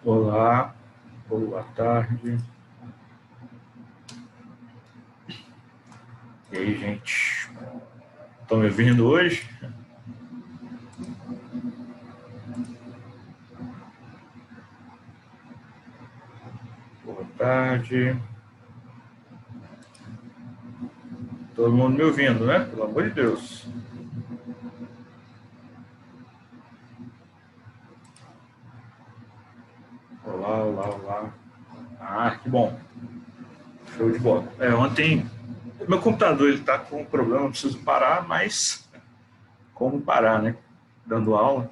Olá, boa tarde. E aí, gente? Estão me ouvindo hoje? Boa tarde. Todo mundo me ouvindo, né? Pelo amor de Deus. Olá, olá, olá. Ah, que bom. Show de bola. Ontem meu computador ele tá com um problema, eu preciso parar, mas como parar, né? Dando aula,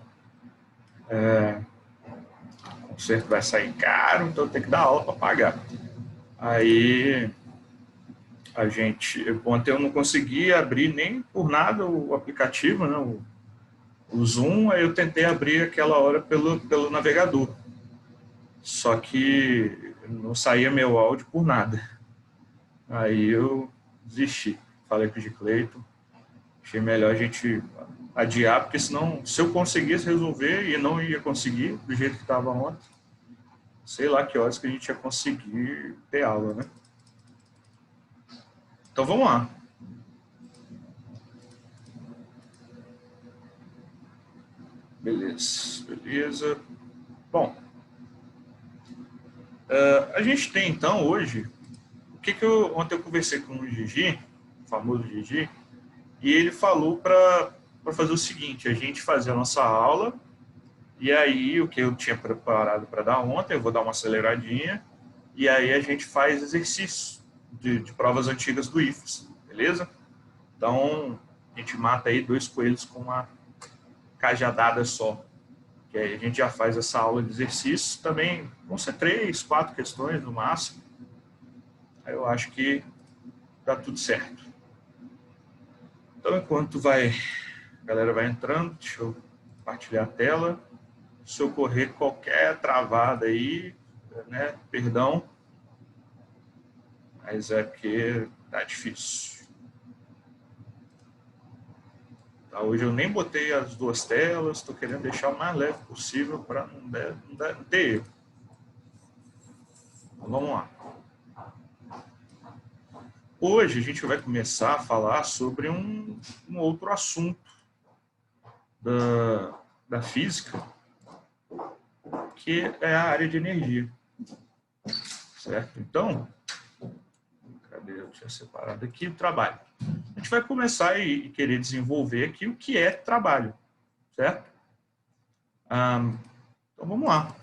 o conserto vai sair caro, então tem que dar aula para pagar. Aí ontem eu não consegui abrir nem por nada o aplicativo, né? O Zoom, aí eu tentei abrir aquela hora pelo navegador. Só que não saía meu áudio por nada. Aí eu desisti. Falei com o Gicleito, achei melhor a gente adiar, porque senão, se eu conseguisse resolver e não ia conseguir do jeito que estava ontem, sei lá que horas que a gente ia conseguir ter aula, né? Então vamos lá. Beleza, beleza. Bom, a gente tem então hoje, ontem eu conversei com o Gigi, o famoso Gigi, e ele falou para fazer o seguinte, a gente fazer a nossa aula, e aí o que eu tinha preparado para dar ontem, eu vou dar uma aceleradinha, e aí a gente faz exercícios de provas antigas do IFES, beleza? Então, a gente mata aí 2 coelhos com uma cajadada só. Que aí a gente já faz essa aula de exercícios, também vão ser 3, 4 questões no máximo. Aí eu acho que dá tudo certo. Então, enquanto a galera vai entrando, deixa eu compartilhar a tela. Se ocorrer qualquer travada aí, né, perdão, mas é porque tá difícil. Tá, hoje eu nem botei as 2 telas, estou querendo deixar o mais leve possível para não ter erro. Então, vamos lá. Hoje a gente vai começar a falar sobre um outro assunto da física, que é a área de energia, certo? Então, cadê? Eu tinha separado aqui o trabalho. A gente vai começar e querer desenvolver aqui o que é trabalho, certo? Então vamos lá.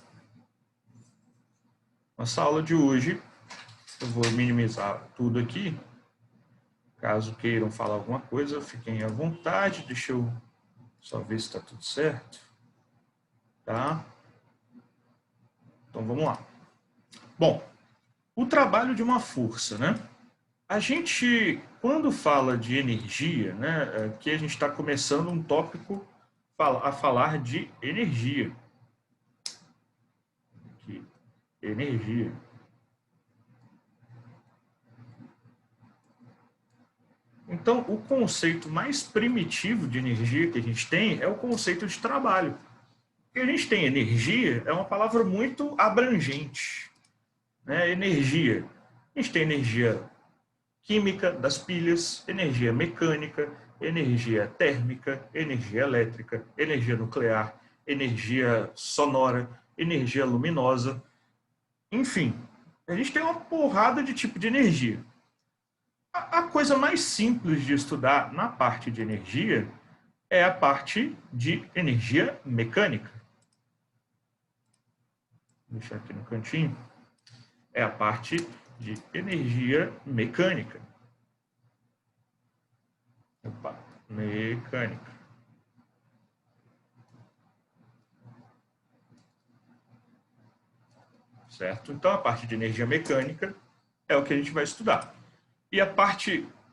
Nossa aula de hoje, eu vou minimizar tudo aqui. Caso queiram falar alguma coisa, fiquem à vontade. Deixa eu só ver se está tudo certo. Tá? Então vamos lá. Bom, o trabalho de uma força, né? A gente, quando fala de energia, né, aqui a gente está começando um tópico a falar de energia. Aqui, energia. Então, o conceito mais primitivo de energia que a gente tem é o conceito de trabalho. Porque a gente tem energia, é uma palavra muito abrangente. Né? Energia. A gente tem energia química das pilhas, energia mecânica, energia térmica, energia elétrica, energia nuclear, energia sonora, energia luminosa. Enfim, a gente tem uma porrada de tipo de energia. A coisa mais simples de estudar na parte de energia é a parte de energia mecânica. Vou deixar aqui no cantinho. É a parte de energia mecânica. Opa, mecânica. Certo? Então, a parte de energia mecânica é o que a gente vai estudar. E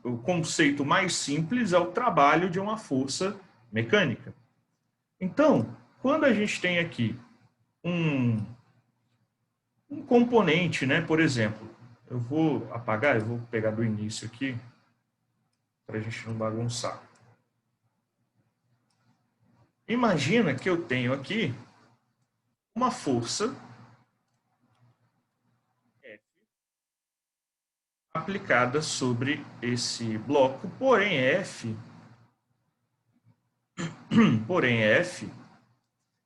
o conceito mais simples é o trabalho de uma força mecânica. Então, quando a gente tem aqui um componente, né? Por exemplo, eu vou apagar, eu vou pegar do início aqui, para a gente não bagunçar. Imagina que eu tenho aqui uma força aplicada sobre esse bloco, porém F,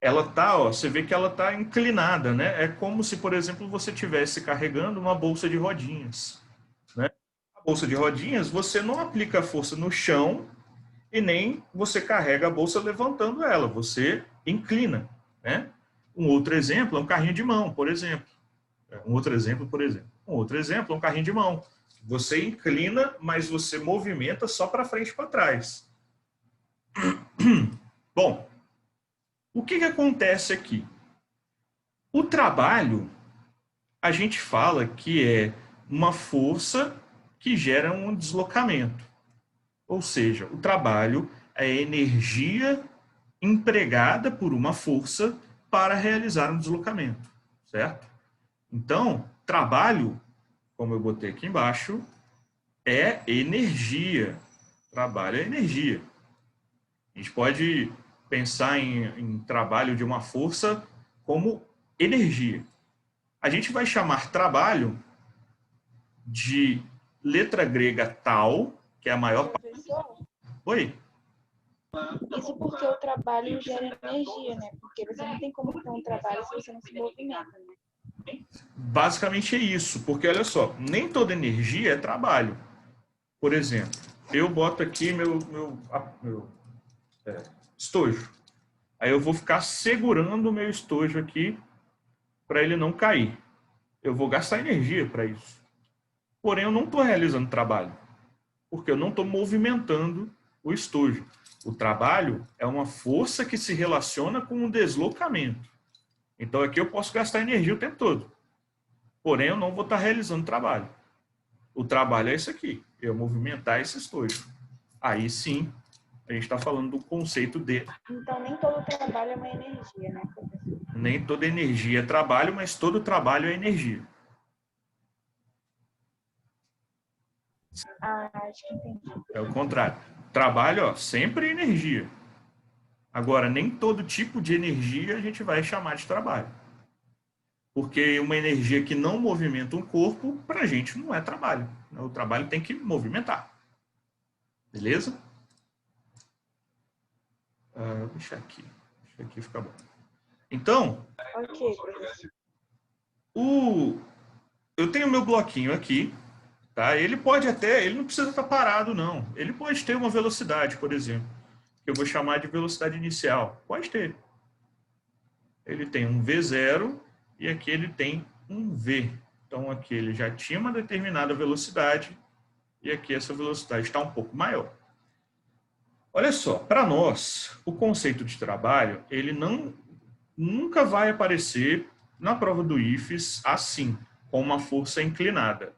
ela tá, ó, você vê que ela tá inclinada, né? É como se, por exemplo, você estivesse carregando uma bolsa de rodinhas, né? A bolsa de rodinhas, você não aplica força no chão e nem você carrega a bolsa levantando ela, você inclina, né? Um outro exemplo é um carrinho de mão, por exemplo. Um outro exemplo, por exemplo. Um outro exemplo é um carrinho de mão. Você inclina, mas você movimenta só para frente e para trás. Bom, o que acontece aqui? O trabalho, a gente fala que é uma força que gera um deslocamento. Ou seja, o trabalho é energia empregada por uma força para realizar um deslocamento, certo? Então, trabalho, como eu botei aqui embaixo, é energia. Trabalho é energia. A gente pode pensar em trabalho de uma força como energia. A gente vai chamar trabalho de letra grega tal, que é a maior parte. Professor, Oi? isso porque o trabalho gera energia, né? Porque você não tem como ter um trabalho se você não se movimenta, né? Basicamente é isso, porque olha só, nem toda energia é trabalho. Por exemplo, eu boto aqui meu estojo. Aí eu vou ficar segurando o meu estojo aqui para ele não cair. Eu vou gastar energia para isso. Porém, eu não estou realizando trabalho, porque eu não estou movimentando o estojo. O trabalho é uma força que se relaciona com um deslocamento. Então aqui eu posso gastar energia o tempo todo. Porém, eu não vou estar realizando trabalho. O trabalho é isso aqui, eu movimentar esse estojo. Aí sim, a gente está falando do conceito de Então nem todo trabalho é uma energia, né, professor? nem toda energia é trabalho, mas todo trabalho é energia. Ah, acho que entendi. É o contrário. Trabalho, ó, sempre é energia. Agora, nem todo tipo de energia a gente vai chamar de trabalho. Porque uma energia que não movimenta um corpo, para a gente não é trabalho. O trabalho tem que movimentar. Beleza? Deixa aqui. Deixa aqui ficar bom. Então, Ok, professor. eu tenho meu bloquinho aqui, tá? Ele não precisa estar parado, não. Ele pode ter uma velocidade, por exemplo, que eu vou chamar de velocidade inicial. Pode ter. Ele tem um V0 e aqui ele tem um V. Então aqui ele já tinha uma determinada velocidade e aqui essa velocidade está um pouco maior. Olha só, para nós, o conceito de trabalho, ele nunca vai aparecer na prova do IFES assim, com uma força inclinada.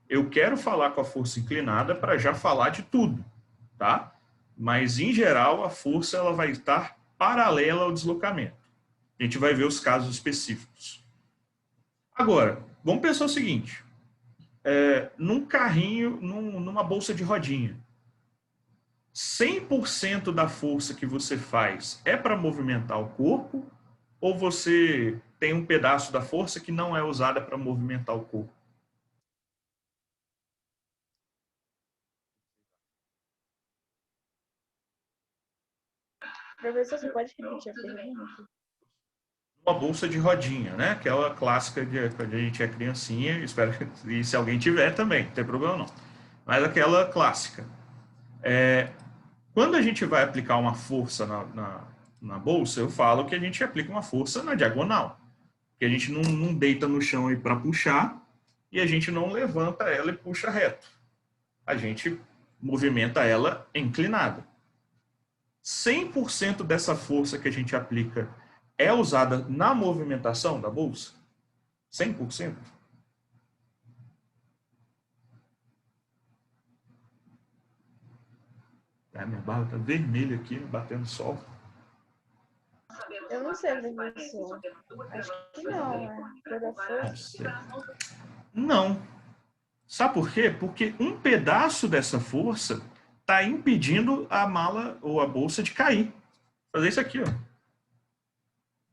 Eu quero falar com a força inclinada para já falar de tudo, tá? Mas, em geral, a força ela vai estar paralela ao deslocamento. A gente vai ver os casos específicos. Agora, vamos pensar o seguinte. Num carrinho, numa bolsa de rodinha, 100% da força que você faz é para movimentar o corpo ou você tem um pedaço da força que não é usada para movimentar o corpo? Professor, você pode repetir a pergunta? Uma bolsa de rodinha, né? Aquela clássica de quando a gente é criancinha, espero que e se alguém tiver também, não tem problema não. Mas aquela clássica. Quando a gente vai aplicar uma força na bolsa, eu falo que a gente aplica uma força na diagonal. Que a gente não deita no chão aí para puxar e a gente não levanta ela e puxa reto. A gente movimenta ela inclinada. 100% dessa força que a gente aplica é usada na movimentação da bolsa? 100%? Minha barra está vermelha aqui, batendo sol. Eu não sei, professor. Acho que não, né? Toda força. Não. Sabe por quê? Porque um pedaço dessa força está impedindo a mala ou a bolsa de cair. Fazer isso aqui, ó.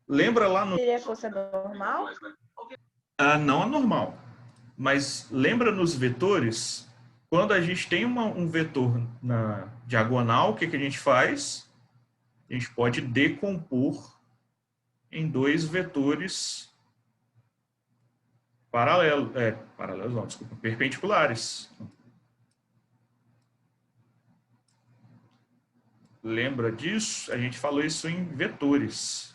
Lembra lá no. Seria a força normal? Não é normal. Mas lembra nos vetores, quando a gente tem um vetor na diagonal, o que a gente faz? A gente pode decompor em dois vetores paralelos não, desculpa, perpendiculares. Lembra disso? A gente falou isso em vetores.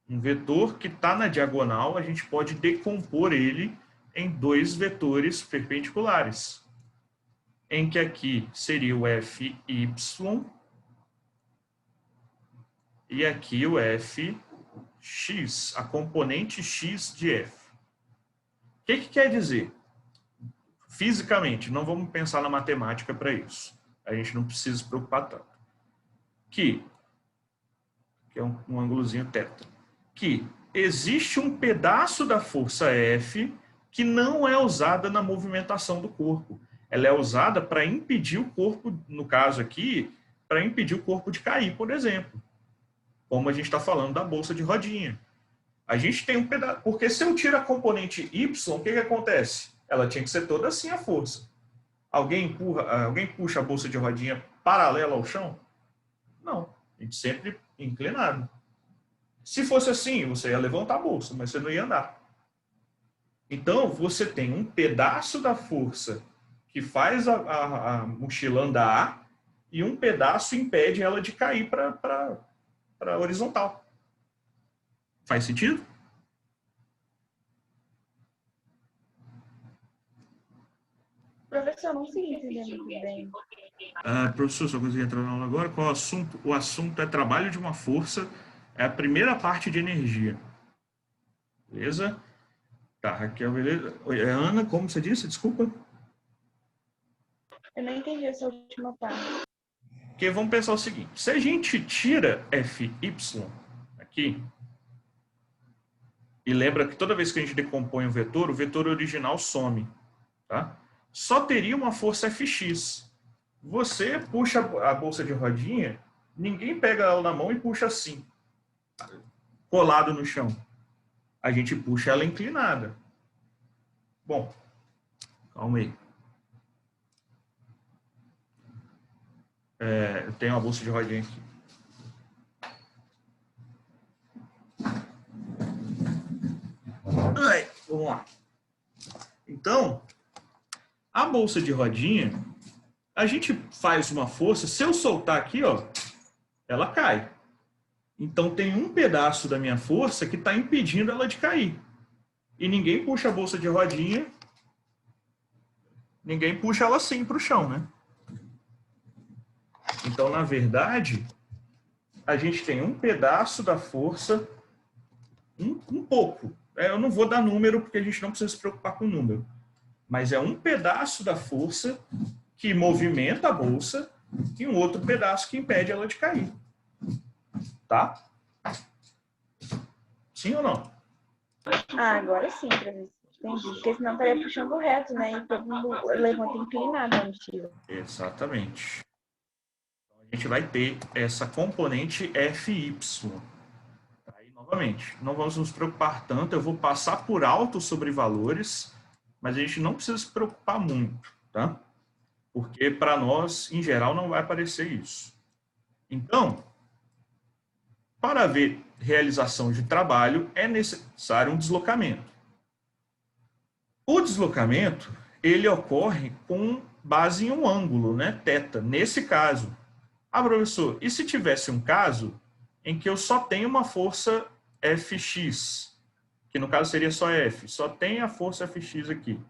Um vetor que está na diagonal, a gente pode decompor ele em dois vetores perpendiculares. Em que aqui seria o fy e aqui o fx, a componente x de f. O que quer dizer? Fisicamente, não vamos pensar na matemática para isso. A gente não precisa se preocupar tanto. Que é um ângulozinho θ. Que existe um pedaço da força F que não é usada na movimentação do corpo. Ela é usada para impedir o corpo, no caso aqui, para impedir o corpo de cair, por exemplo. Como a gente está falando da bolsa de rodinha. A gente tem um pedaço... Porque se eu tiro a componente Y, o que acontece? Ela tinha que ser toda assim a força. Alguém puxa a bolsa de rodinha paralela ao chão? Não. A gente sempre inclinado. Se fosse assim, você ia levantar a bolsa, mas você não ia andar. Então, você tem um pedaço da força que faz a mochila andar e um pedaço impede ela de cair para horizontal. Faz sentido? Professor, não consegui entender muito bem. Professor, só consegui entrar na aula agora. Qual é o assunto? O assunto é trabalho de uma força. É a primeira parte de energia. Beleza? Tá, Raquel, beleza? Oi, Ana, como você disse? Desculpa. Eu não entendi essa última parte. Porque vamos pensar o seguinte. Se a gente tira Fy aqui, e lembra que toda vez que a gente decompõe o vetor original some. Tá? Só teria uma força Fx. Você puxa a bolsa de rodinha, ninguém pega ela na mão e puxa assim, colado no chão. A gente puxa ela inclinada. Bom, calma aí. Eu tenho uma bolsa de rodinha aqui. Vamos lá. Então, a bolsa de rodinha, a gente faz uma força, se eu soltar aqui, ó, ela cai. Então tem um pedaço da minha força que está impedindo ela de cair. E ninguém puxa a bolsa de rodinha, ninguém puxa ela assim para o chão, né? Então, na verdade, a gente tem um pedaço da força, um pouco. Eu não vou dar número porque a gente não precisa se preocupar com o número. Mas é um pedaço da força que movimenta a bolsa e um outro pedaço que impede ela de cair. Tá? Sim ou não? Agora sim, professor. Entendi. Porque senão estaria puxando reto, né? E todo mundo levanta inclinado a mochila. Exatamente. Então, a gente vai ter essa componente Fy. Aí, novamente, não vamos nos preocupar tanto. Eu vou passar por alto sobre valores, mas a gente não precisa se preocupar muito, tá? Porque para nós, em geral, não vai aparecer isso. Então, para ver realização de trabalho, é necessário um deslocamento. O deslocamento, ele ocorre com base em um ângulo, né, θ, nesse caso. Professor, e se tivesse um caso em que eu só tenho uma força Fx, que no caso seria só F, só tem a força Fx aqui.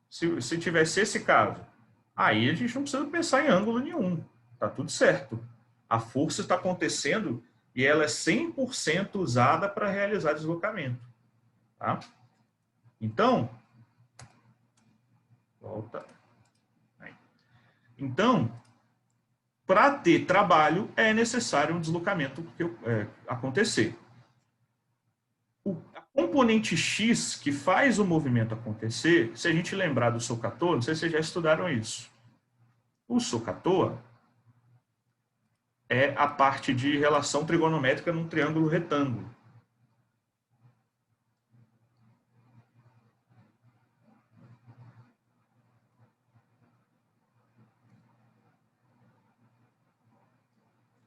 Se tivesse esse caso, aí a gente não precisa pensar em ângulo nenhum, tá tudo certo. A força está acontecendo e ela é 100% usada para realizar deslocamento. Tá? Então, volta. Aí. Então, para ter trabalho, é necessário um deslocamento acontecer. A componente X que faz o movimento acontecer, se a gente lembrar do SOHCAHTOA, não sei se vocês já estudaram isso. O SOHCAHTOA é a parte de relação trigonométrica num triângulo retângulo.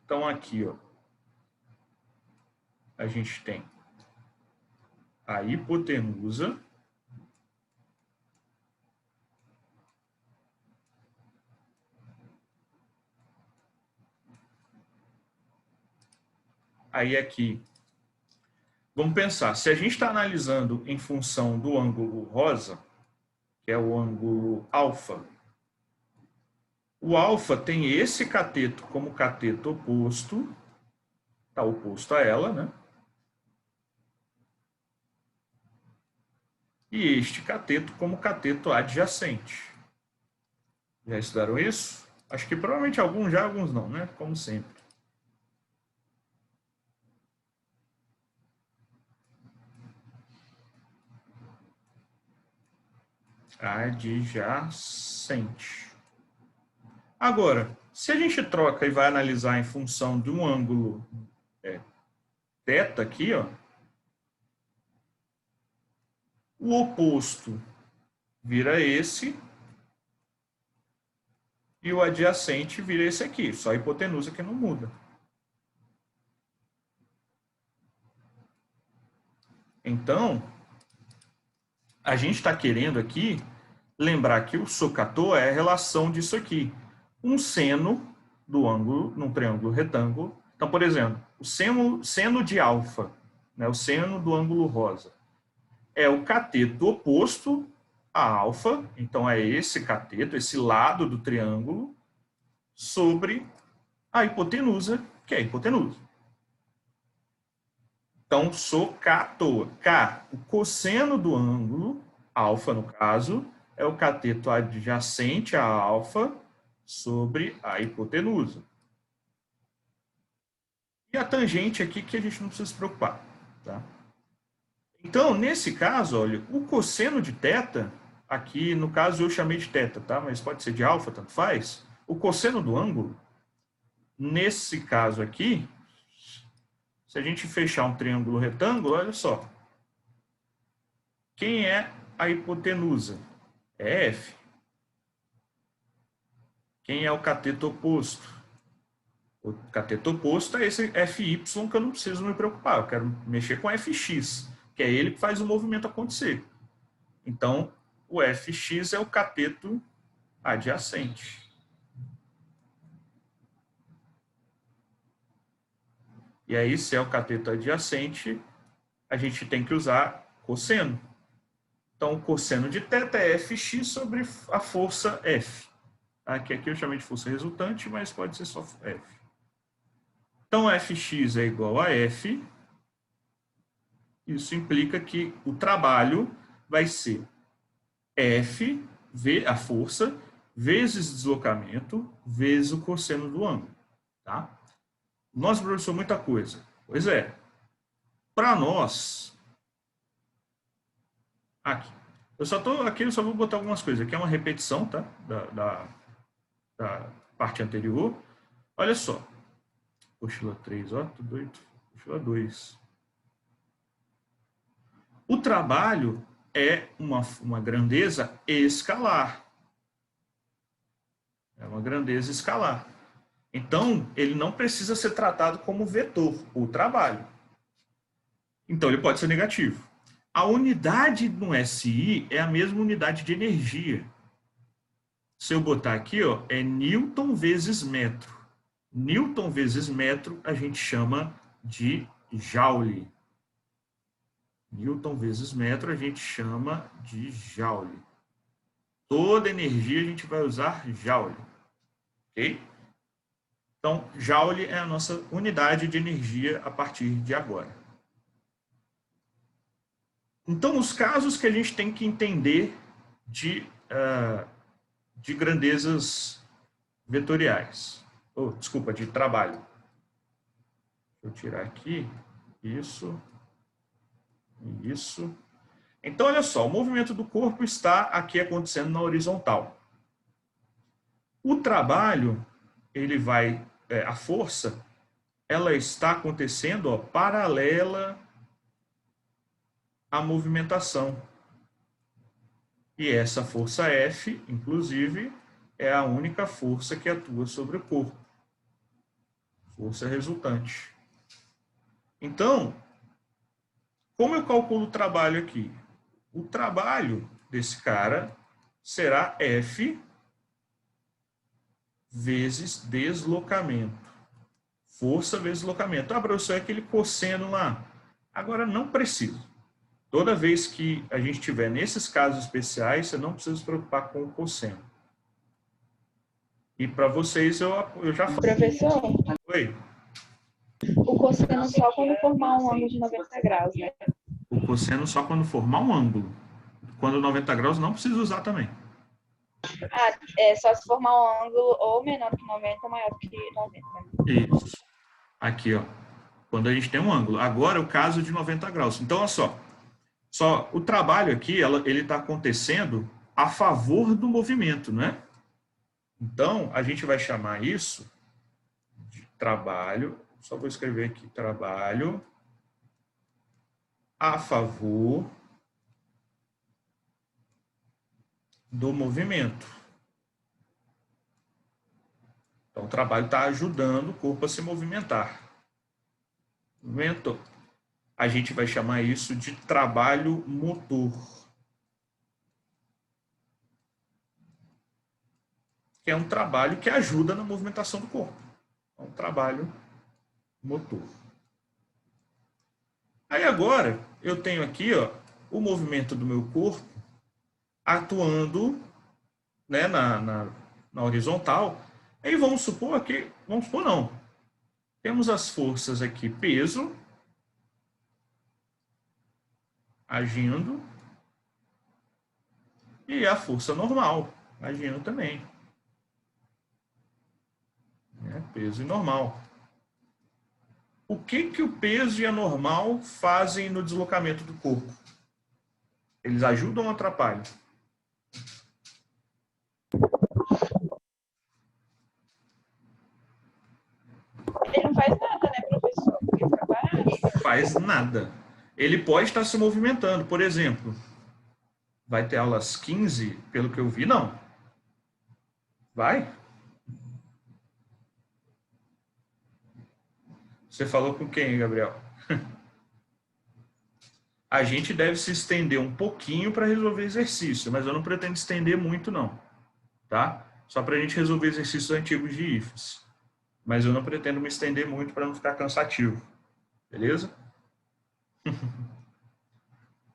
Então, aqui, ó, a gente tem a hipotenusa, aí aqui, vamos pensar, se a gente está analisando em função do ângulo rosa, que é o ângulo alfa, o alfa tem esse cateto como cateto oposto, está oposto a ela, né? E este cateto como cateto adjacente. Já estudaram isso? Acho que provavelmente alguns já, alguns não, né? Como sempre. Adjacente. Agora, se a gente troca e vai analisar em função de um ângulo θ aqui, ó, o oposto vira esse e o adjacente vira esse aqui, só a hipotenusa que não muda. Então, a gente está querendo aqui lembrar que o SOHCAHTOA é a relação disso aqui. Um seno do ângulo, num triângulo retângulo. Então, por exemplo, o seno de alfa, né, o seno do ângulo rosa, é o cateto oposto a alfa, então é esse cateto, esse lado do triângulo, sobre a hipotenusa, que é a hipotenusa. Então, SOHCAHTOA. K, o cosseno do ângulo, alfa no caso, é o cateto adjacente a alfa sobre a hipotenusa. E a tangente aqui que a gente não precisa se preocupar. Tá? Então, nesse caso, olha, o cosseno de θ, aqui no caso eu chamei de θ, tá? Mas pode ser de alfa, tanto faz. O cosseno do ângulo, nesse caso aqui, se a gente fechar um triângulo retângulo, olha só. Quem é a hipotenusa? É F. Quem é o cateto oposto? O cateto oposto é esse FY que eu não preciso me preocupar. Eu quero mexer com FX, que é ele que faz o movimento acontecer. Então, o FX é o cateto adjacente. E aí, se é o cateto adjacente, a gente tem que usar cosseno. Então, o cosseno de θ é Fx sobre a força F. Aqui eu chamei de força resultante, mas pode ser só F. Então, Fx é igual a F. Isso implica que o trabalho vai ser F, a força, vezes deslocamento, vezes o cosseno do ângulo. Tá? Nossa, professor, muita coisa. Pois é. Para nós, aqui, eu só vou botar algumas coisas. Aqui é uma repetição, tá? Da parte anterior. Olha só. Apostila 3, ó, tudo doido. Apostila 2. O trabalho é uma grandeza escalar. É uma grandeza escalar. Então, ele não precisa ser tratado como vetor, o trabalho. Então, ele pode ser negativo. A unidade no SI é a mesma unidade de energia. Se eu botar aqui, ó, é Newton vezes metro. Newton vezes metro a gente chama de Joule. Newton vezes metro a gente chama de Joule. Toda energia a gente vai usar Joule. Ok? Então, Joule é a nossa unidade de energia a partir de agora. Então, os casos que a gente tem que entender de grandezas vetoriais. Desculpa, de trabalho. Deixa eu tirar aqui. Isso. Isso. Então, olha só, o movimento do corpo está aqui acontecendo na horizontal. O trabalho, a força, ela está acontecendo, ó, paralela à movimentação. E essa força F, inclusive, é a única força que atua sobre o corpo. Força resultante. Então, como eu calculo o trabalho aqui? O trabalho desse cara será F vezes deslocamento. Força vezes deslocamento. Ah, professor, é aquele cosseno lá. Agora, não precisa. Toda vez que a gente tiver nesses casos especiais, você não precisa se preocupar com o cosseno. E para vocês, eu já falei. Professor, Oi. o cosseno só quando formar um ângulo de 90 graus, né? O cosseno só quando formar um ângulo. Quando 90 graus, não precisa usar também. Ah, é só se formar um ângulo ou menor que 90 ou maior que 90. Né? Isso. Aqui, ó. Quando a gente tem um ângulo. Agora é o caso de 90 graus. Então, olha só o trabalho aqui, ele está acontecendo a favor do movimento, né? Então, a gente vai chamar isso de trabalho. Só vou escrever aqui, trabalho a favor do movimento. Então, o trabalho está ajudando o corpo a se movimentar. Movimento. A gente vai chamar isso de trabalho motor. Que é um trabalho que ajuda na movimentação do corpo. É um trabalho motor. Aí agora, eu tenho aqui ó, o movimento do meu corpo atuando né, na horizontal. Aí vamos supor que, vamos supor não, temos as forças aqui, peso, agindo, e a força normal, agindo também. Peso e normal. O que o peso e a normal fazem no deslocamento do corpo? Eles ajudam ou atrapalham? Ele não faz nada, né, professor? Porque fica parado. Faz nada. Ele pode estar se movimentando. Por exemplo, vai ter aulas 15, pelo que eu vi, não. Vai? Você falou com quem, Gabriel? A gente deve se estender um pouquinho para resolver exercício, mas eu não pretendo estender muito, não. Tá? Só para a gente resolver exercícios antigos de IFES. Mas eu não pretendo me estender muito para não ficar cansativo. Beleza?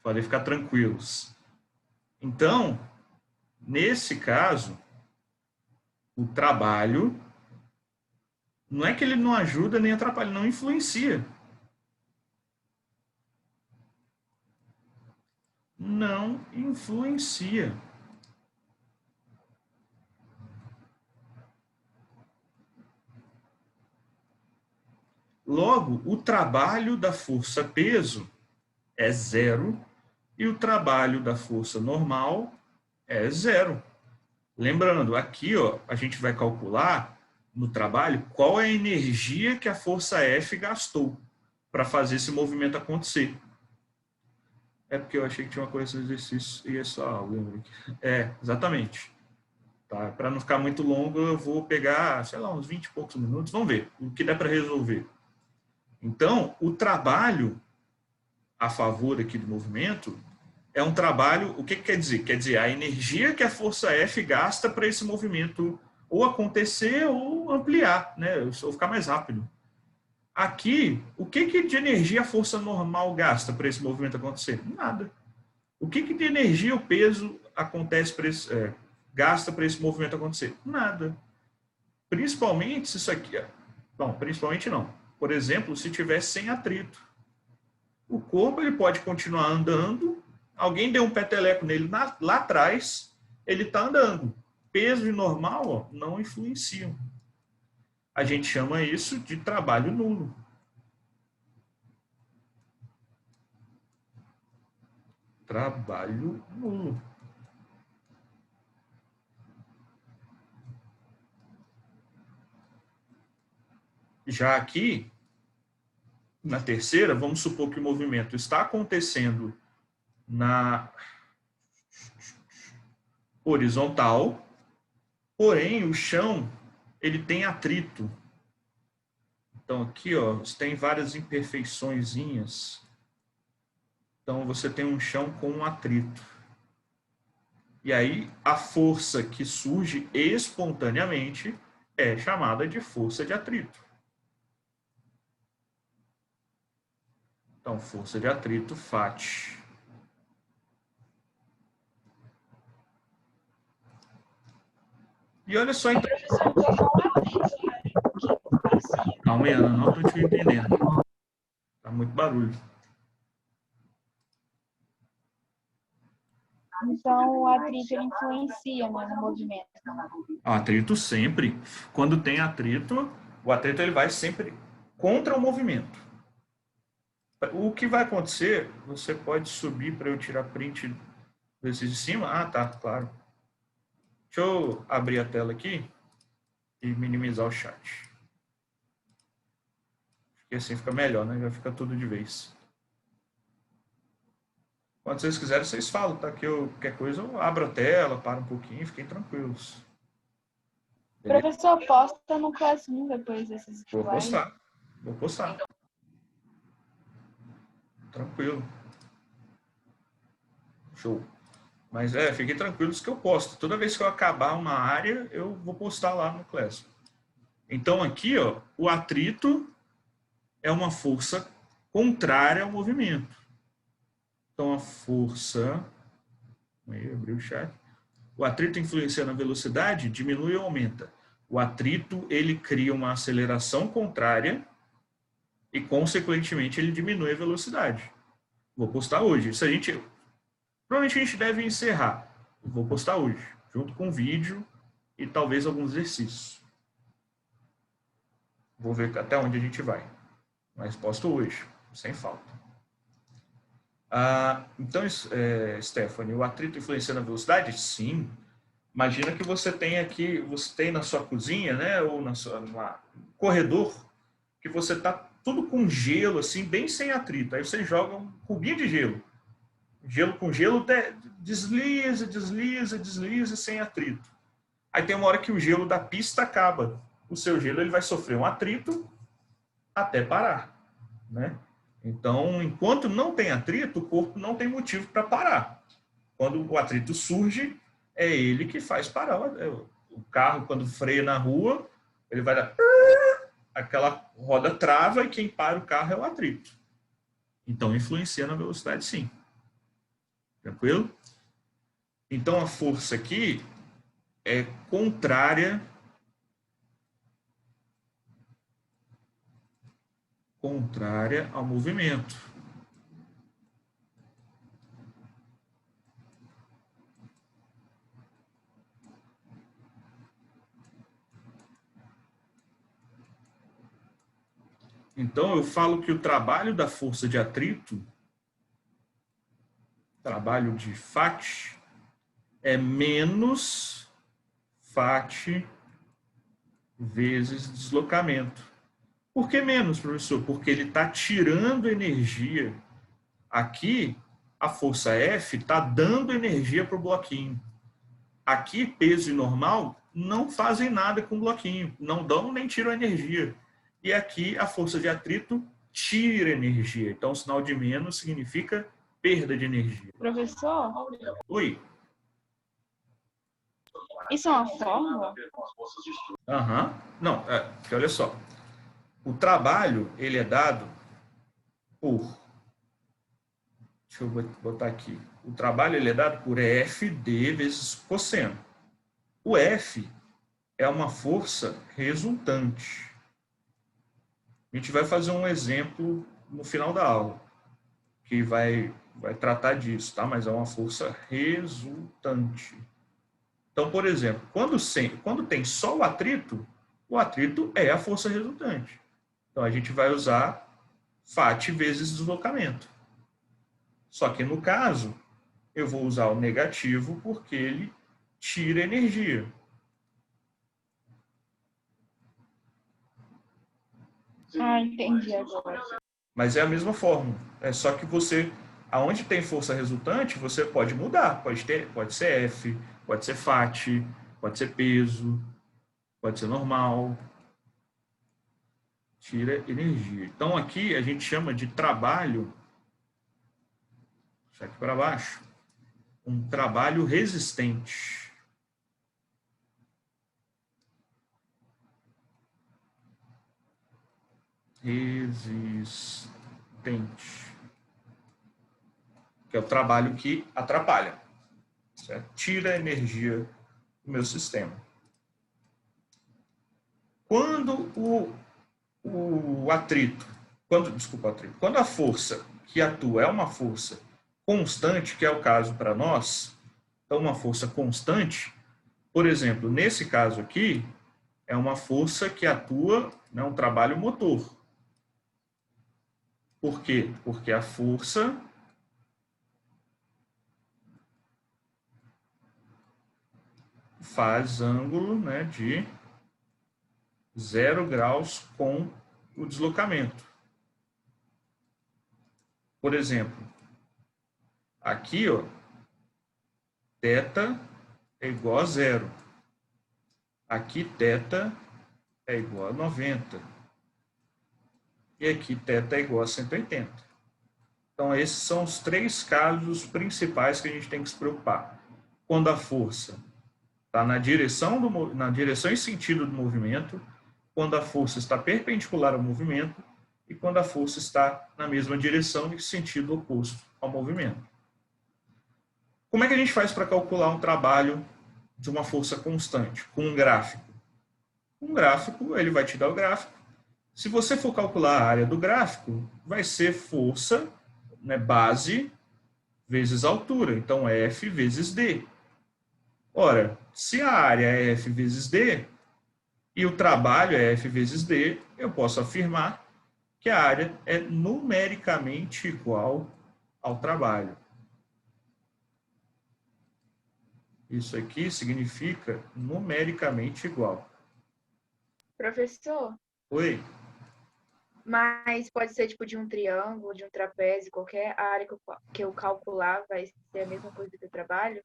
Podem ficar tranquilos. Então, nesse caso, o trabalho não é que ele não ajuda nem atrapalha, não influencia. Não influencia. Logo, o trabalho da força-peso é zero e o trabalho da força normal é zero. Lembrando, aqui ó, a gente vai calcular no trabalho qual é a energia que a força F gastou para fazer esse movimento acontecer. É porque eu achei que tinha uma coisa no exercício e é só aula. Exatamente. Tá? Para não ficar muito longo, eu vou pegar, sei lá, uns 20 e poucos minutos. Vamos ver o que dá para resolver. Então, o trabalho a favor aqui do movimento é um trabalho, o que quer dizer? Quer dizer, a energia que a força F gasta para esse movimento ou acontecer ou ampliar, né? Ou ficar mais rápido. Aqui, o que de energia a força normal gasta para esse movimento acontecer? Nada. O que de energia o peso acontece gasta para esse movimento acontecer? Nada. Principalmente se isso aqui... Não, principalmente não. Por exemplo, se tiver sem atrito. O corpo ele pode continuar andando, alguém deu um peteleco nele lá atrás, ele está andando. Peso e normal ó, não influenciam. A gente chama isso de trabalho nulo. Trabalho nulo. Já aqui, na terceira, vamos supor que o movimento está acontecendo na horizontal, porém o chão ele tem atrito. Então, aqui, ó, você tem várias imperfeiçõezinhas. Então, você tem um chão com um atrito. E aí, a força que surge espontaneamente é chamada de força de atrito. Então, força de atrito, FAT. E olha só, então... Calma aí, Ana, não estou te entendendo. Tá muito barulho. Então, o atrito ele influencia, né, no movimento. O atrito sempre. Quando tem atrito, o atrito ele vai sempre contra o movimento. O que vai acontecer, você pode subir para eu tirar print desse de cima. Ah, tá, claro. Deixa eu abrir a tela aqui e minimizar o chat. Porque assim fica melhor, né? Já fica tudo de vez. Quando vocês quiserem, vocês falam, tá? Que qualquer coisa eu abro a tela, paro um pouquinho, fiquem tranquilos. Beleza? Professor, posta no Classroom depois desses Vou slides. postar. Vou postar. Tranquilo. Show. Mas fiquem tranquilos que eu posto. Toda vez que eu acabar uma área, eu vou postar lá no Classroom. Então aqui, ó, o atrito é uma força contrária ao movimento. Então a força... Aí, abri o chat. O atrito influencia na velocidade, diminui ou aumenta. O atrito, ele cria uma aceleração contrária e, consequentemente, ele diminui a velocidade. Vou postar hoje. Isso provavelmente a gente deve encerrar. Vou postar hoje, junto com o vídeo e talvez alguns exercícios. Vou ver até onde a gente vai. Mas posto hoje, sem falta. Então, Stephanie, o atrito influencia na velocidade? Sim. Imagina que você tem na sua cozinha, né, ou no corredor, que você está tudo com gelo, assim, bem sem atrito. Aí você joga um cubinho de gelo. Gelo com gelo desliza, desliza, desliza, sem atrito. Aí tem uma hora que o gelo da pista acaba. O seu gelo ele vai sofrer um atrito até parar, né? Então, enquanto não tem atrito, o corpo não tem motivo para parar. Quando o atrito surge, é ele que faz parar. O carro, quando freia na rua, ele vai dar... Aquela roda trava e quem para o carro é o atrito. Então, influencia na velocidade, sim. Tranquilo? Então, a força aqui é contrária ao movimento. Então, eu falo que o trabalho da força de atrito, trabalho de FAT, é menos FAT vezes deslocamento. Por que menos, professor? Porque ele está tirando energia. Aqui, a força F está dando energia para o bloquinho. Aqui, peso e normal não fazem nada com o bloquinho. Não dão nem tiram energia. E aqui, a força de atrito tira energia. Então, o sinal de menos significa perda de energia. Professor? Oi? Isso é uma fórmula? Não, porque olha só. O trabalho, ele é dado por... Deixa eu botar aqui. O trabalho, ele é dado por FD vezes cosseno. O F é uma força resultante. A gente vai fazer um exemplo no final da aula, que vai tratar disso, tá? Mas é uma força resultante. Então, por exemplo, quando tem só o atrito é a força resultante. Então, a gente vai usar FAT vezes deslocamento. Só que, no caso, eu vou usar o negativo porque ele tira energia. Entendi agora. Mas é a mesma fórmula. É só que aonde tem força resultante, você pode mudar. Pode ser F, pode ser FAT, pode ser peso, pode ser normal. tira energia. Então, aqui a gente chama de trabalho, deixa aqui para baixo, um trabalho resistente. Resistente. Que é o trabalho que atrapalha. Certo? Tira a energia do meu sistema. Quando o atrito, quando a força que atua é uma força constante, que é o caso para nós, então uma força constante, por exemplo, nesse caso aqui, é uma força que atua, né, um trabalho motor. Por quê? Porque a força faz ângulo, né, de 0 graus com o deslocamento. Por exemplo, aqui, ó, θ é igual a 0. Aqui, θ é igual a 90. E aqui, θ é igual a 180. Então, esses são os 3 casos principais que a gente tem que se preocupar. Quando a força está na direção e sentido do movimento, quando a força está perpendicular ao movimento e quando a força está na mesma direção e sentido oposto ao movimento. Como é que a gente faz para calcular um trabalho de uma força constante? Com um gráfico. Um gráfico, ele vai te dar o gráfico. Se você for calcular a área do gráfico, vai ser força, né, base, vezes altura. Então, F vezes D. Ora, se a área é F vezes D e o trabalho é F vezes D, eu posso afirmar que a área é numericamente igual ao trabalho. Isso aqui significa numericamente igual. Professor, Oi? mas pode ser tipo de um triângulo, de um trapézio, qualquer área que eu calcular vai ser a mesma coisa que o trabalho?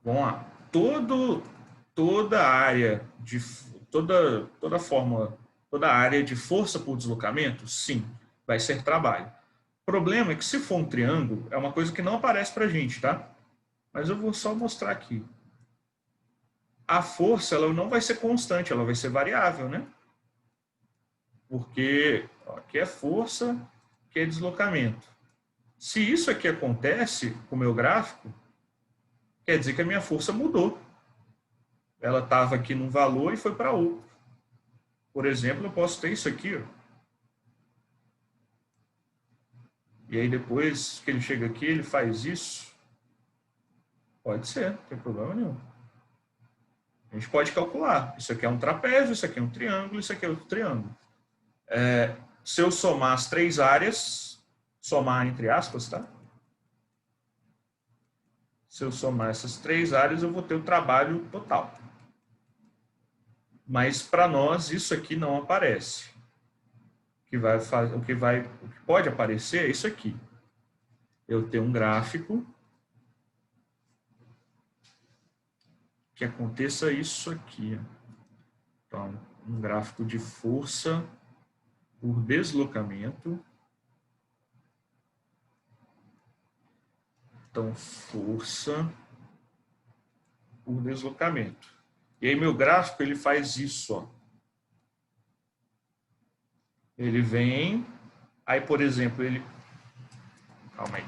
Vamos lá. Toda área de toda fórmula, toda área de força por deslocamento, sim, vai ser trabalho. O problema é que se for um triângulo, é uma coisa que não aparece para a gente, tá? Mas eu vou só mostrar aqui. A força ela não vai ser constante, ela vai ser variável, né? Porque ó, aqui é força, aqui é deslocamento. Se isso aqui acontece com o meu gráfico, quer dizer que a minha força mudou. Ela estava aqui num valor e foi para outro. Por exemplo, eu posso ter isso aqui, ó. E aí depois que ele chega aqui, ele faz isso. Pode ser, não tem problema nenhum. A gente pode calcular. Isso aqui é um trapézio, isso aqui é um triângulo, isso aqui é outro triângulo. Se eu somar as 3 áreas, somar entre aspas, tá? Se eu somar essas 3 áreas, eu vou ter o trabalho total. Mas para nós isso aqui não aparece. O que pode aparecer é isso aqui. Eu tenho um gráfico que aconteça isso aqui. Então, um gráfico de força por deslocamento. Então, força por deslocamento. E aí meu gráfico ele faz isso, ó. Ele vem, aí por exemplo, calma aí.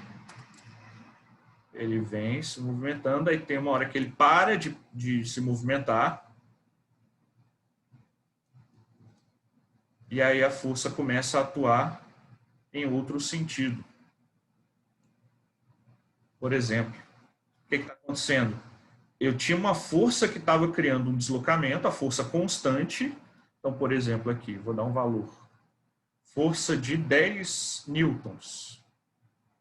Ele vem se movimentando, aí tem uma hora que ele para de se movimentar. E aí a força começa a atuar em outro sentido. Por exemplo, o que está acontecendo? Eu tinha uma força que estava criando um deslocamento, a força constante. Então, por exemplo, aqui, vou dar um valor. Força de 10 newtons.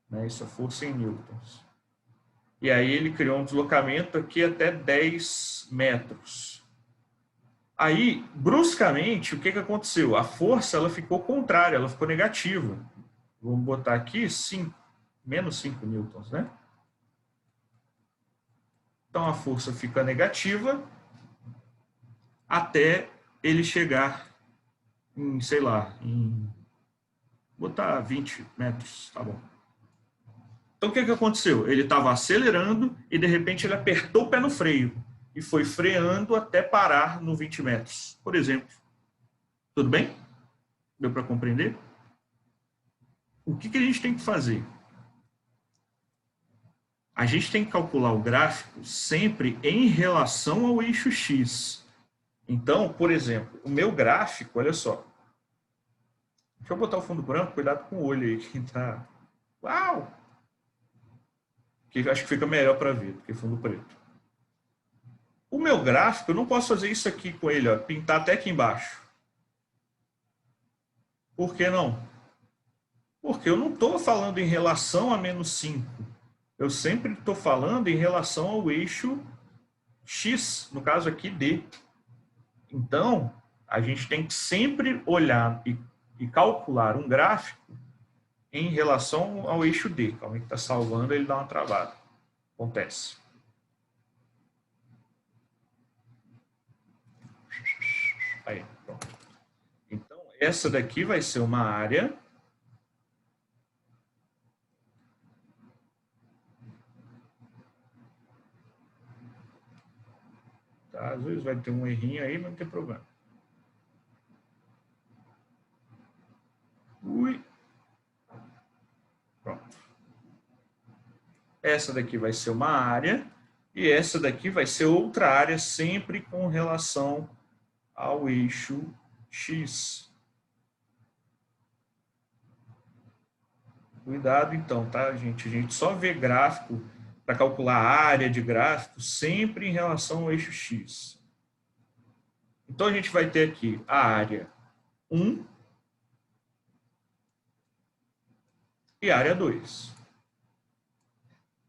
Né? Isso é força em newtons. E aí ele criou um deslocamento aqui até 10 metros. Aí, bruscamente, o que aconteceu? A força ela ficou contrária, ela ficou negativa. Vamos botar aqui 5, menos 5 newtons, né? Então a força fica negativa até ele chegar sei lá, botar 20 metros, tá bom. Então, o que aconteceu? Ele estava acelerando e, de repente, ele apertou o pé no freio e foi freando até parar no 20 metros, por exemplo. Tudo bem? Deu para compreender? O que a gente tem que fazer? A gente tem que calcular o gráfico sempre em relação ao eixo X. Então, por exemplo, o meu gráfico, olha só. Deixa eu botar o fundo branco, cuidado com o olho aí, quem tá... Uau! Que acho que fica melhor para ver do que fundo preto. O meu gráfico, eu não posso fazer isso aqui com ele, ó, pintar até aqui embaixo. Por que não? Porque eu não estou falando em relação a menos 5. Eu sempre estou falando em relação ao eixo X, no caso aqui D. Então, a gente tem que sempre olhar e calcular um gráfico em relação ao eixo D. Calma aí que está salvando, ele dá uma travada. Acontece. Aí, pronto. Então, essa daqui vai ser uma área. Tá? Às vezes vai ter um errinho aí, mas não tem problema. Ui. Pronto. Essa daqui vai ser uma área e essa daqui vai ser outra área, sempre com relação ao eixo X. Cuidado então, tá, gente? A gente só vê gráfico para calcular a área de gráfico sempre em relação ao eixo X. Então, a gente vai ter aqui a área 1 e a área 2.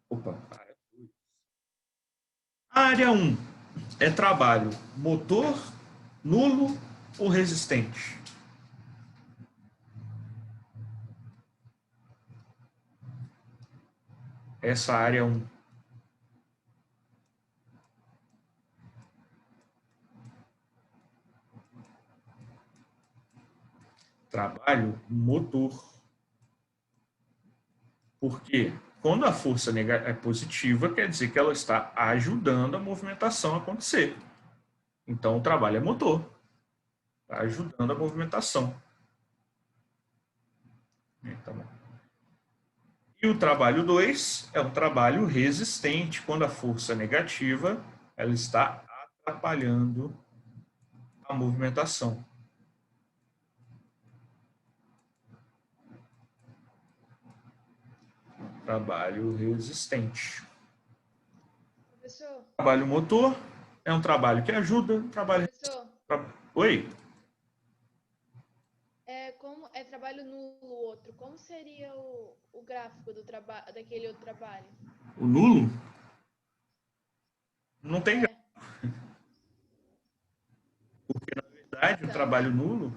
Opa, área 2. A área 1 é trabalho motor, nulo ou resistente? Essa área 1. Trabalho motor. Porque quando a força é positiva, quer dizer que ela está ajudando a movimentação a acontecer. Então, o trabalho é motor. Está ajudando a movimentação. Então, e o trabalho 2 é um trabalho resistente. Quando a força é negativa, ela está atrapalhando a movimentação. Trabalho resistente. Professor? Trabalho motor é um trabalho que ajuda. Trabalho... Oi? Como é trabalho nulo o outro, como seria o gráfico daquele outro trabalho? O nulo? Não tem gráfico. Porque, na verdade, o trabalho nulo,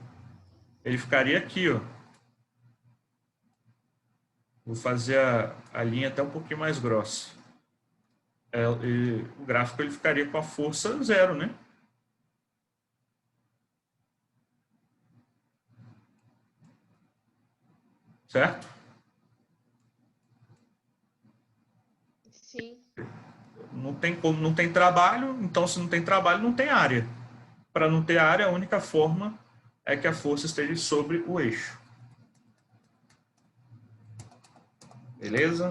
ele ficaria aqui, ó. Vou fazer a linha até um pouquinho mais grossa. O gráfico ele ficaria com a força 0, né? Certo? Sim. Não tem trabalho, então se não tem trabalho, não tem área. Para não ter área, a única forma é que a força esteja sobre o eixo. Beleza?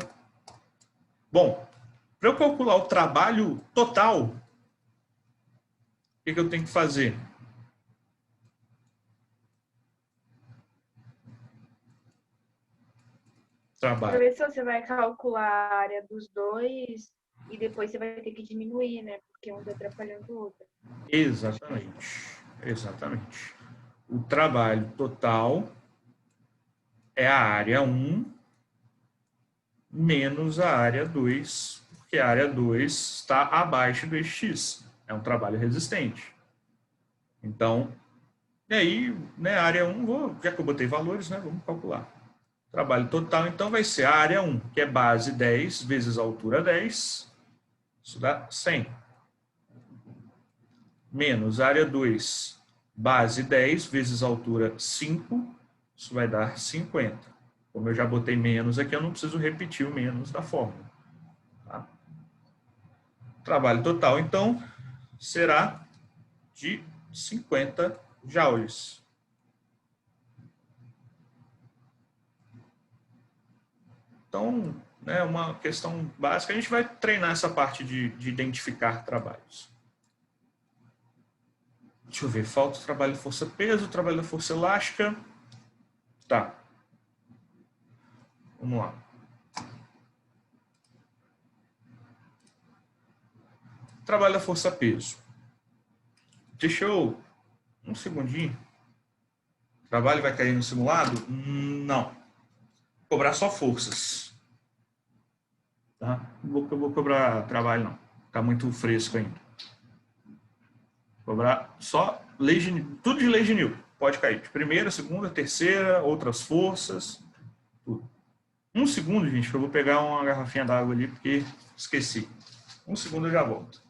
Bom, para eu calcular o trabalho total, o que eu tenho que fazer? Trabalho. Professor, você vai calcular a área dos dois e depois você vai ter que diminuir, né? Porque um está atrapalhando o outro. Exatamente. Exatamente. O trabalho total é a área 1 menos a área 2, porque a área 2 está abaixo do eixo X. É um trabalho resistente. Então, e aí, né, a área 1, já que eu botei valores, né, vamos calcular. Trabalho total, então, vai ser a área 1, que é base 10 vezes a altura 10, isso dá 100. Menos a área 2, base 10 vezes altura 5, isso vai dar 50. Como eu já botei menos aqui, eu não preciso repetir o menos da fórmula. Tá? Trabalho total, então, será de 50 joules. Então, né, uma questão básica, a gente vai treinar essa parte de identificar trabalhos. Deixa eu ver, falta o trabalho de força-peso, trabalho da força elástica. Tá. Vamos lá. Trabalho da força-peso. Deixa eu... Um segundinho. O trabalho vai cair no simulado? Não. Vou cobrar só forças. Tá? Não vou cobrar trabalho, não. Tá muito fresco ainda. Vou cobrar só lei de, tudo de lei de Newton. Pode cair de primeira, segunda, terceira, outras forças. Tudo. Um segundo, gente, que eu vou pegar uma garrafinha d'água ali, porque esqueci. Um segundo eu já volto.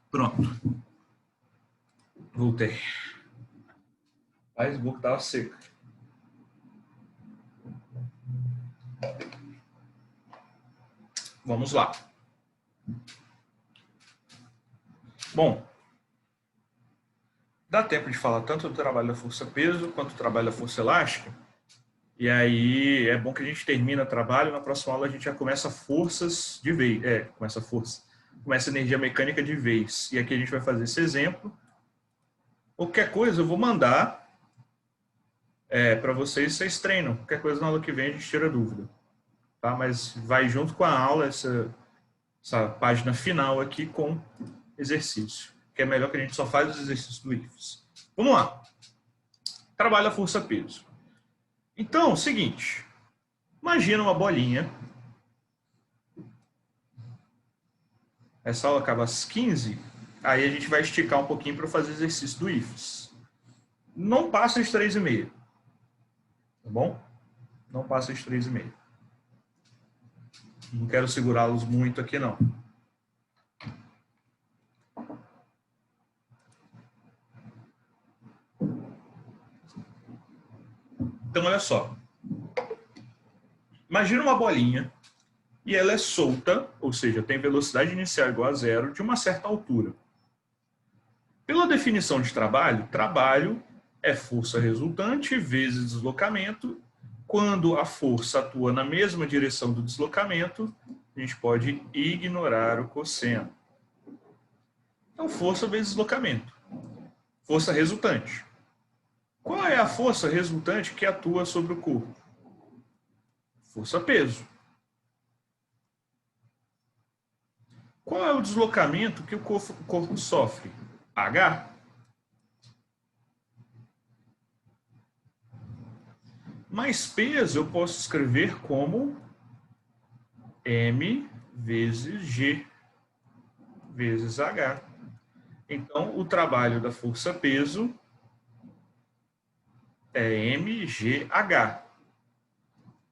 Pronto. Voltei. A boca estava seca. Vamos lá. Bom, dá tempo de falar tanto do trabalho da força-peso quanto do trabalho da força elástica. E aí é bom que a gente termina o trabalho, na próxima aula a gente já começa forças de vez. Começa energia mecânica de vez. E aqui a gente vai fazer esse exemplo. Qualquer coisa eu vou mandar para vocês treinam. Qualquer coisa na aula que vem a gente tira dúvida. Tá? Mas vai junto com a aula essa página final aqui com exercício. Que é melhor que a gente só faz os exercícios do IFES. Vamos lá. Trabalho a força-peso. Então, seguinte. Imagina uma bolinha. Essa aula acaba às 15. Aí a gente vai esticar um pouquinho para fazer exercício do IFES. Não passa de 3,5. Tá bom? Não passa de 3,5. Não quero segurá-los muito aqui, não. Então, olha só. Imagina uma bolinha e ela é solta, ou seja, tem velocidade inicial igual a zero, de uma certa altura. Pela definição de trabalho, trabalho é força resultante vezes deslocamento. Quando a força atua na mesma direção do deslocamento, a gente pode ignorar o cosseno. Então, força vezes deslocamento. Força resultante. Qual é a força resultante que atua sobre o corpo? Força-peso. Qual é o deslocamento que o corpo sofre? H. Mais peso eu posso escrever como M vezes G vezes H. Então, o trabalho da força-peso é MGH.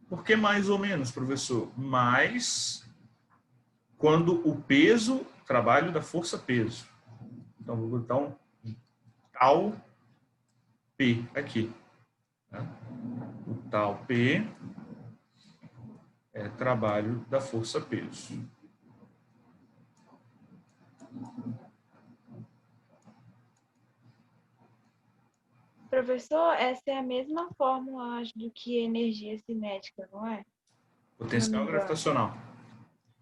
Por que mais ou menos, professor? Mais quando o peso, trabalho da força-peso. Então, vou botar um tal P aqui. O tal P é trabalho da força-peso. Professor, essa é a mesma fórmula, acho, do que energia cinética, não é? Potencial gravitacional.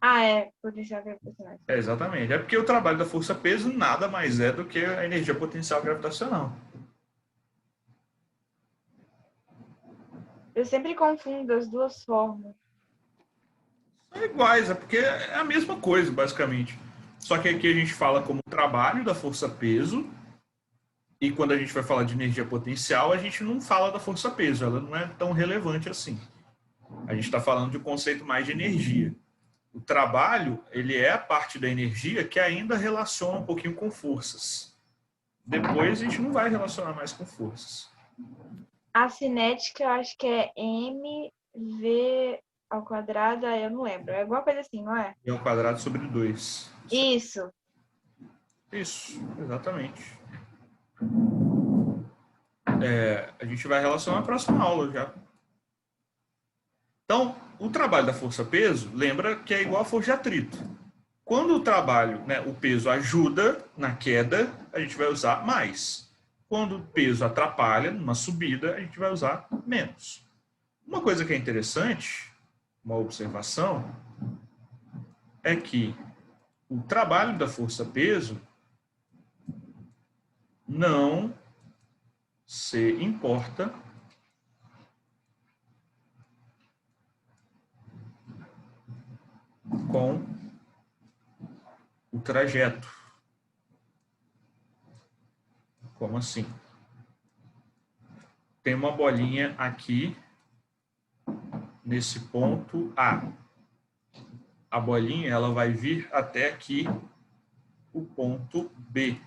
Ah, é. Potencial gravitacional. É, exatamente. É porque o trabalho da força-peso nada mais é do que a energia potencial gravitacional. Eu sempre confundo as duas fórmulas. São iguais, é porque é a mesma coisa, basicamente. Só que aqui a gente fala como trabalho da força-peso, e quando a gente vai falar de energia potencial, a gente não fala da força-peso, ela não é tão relevante assim. A gente está falando de um conceito mais de energia. O trabalho, ele é a parte da energia que ainda relaciona um pouquinho com forças. Depois a gente não vai relacionar mais com forças. A cinética, eu acho que é mv ao quadrado, eu não lembro. É alguma coisa assim, não é? E ao quadrado sobre 2. Isso. Isso, exatamente. A gente vai relacionar na próxima aula já. Então, o trabalho da força-peso, lembra que é igual a força de atrito. Quando o trabalho, né, o peso ajuda na queda, a gente vai usar mais. Quando o peso atrapalha numa subida, a gente vai usar menos. Uma coisa que é interessante, uma observação, é que o trabalho da força-peso não se importa com o trajeto. Como assim? Tem uma bolinha aqui nesse ponto A. A bolinha ela vai vir até aqui o ponto B.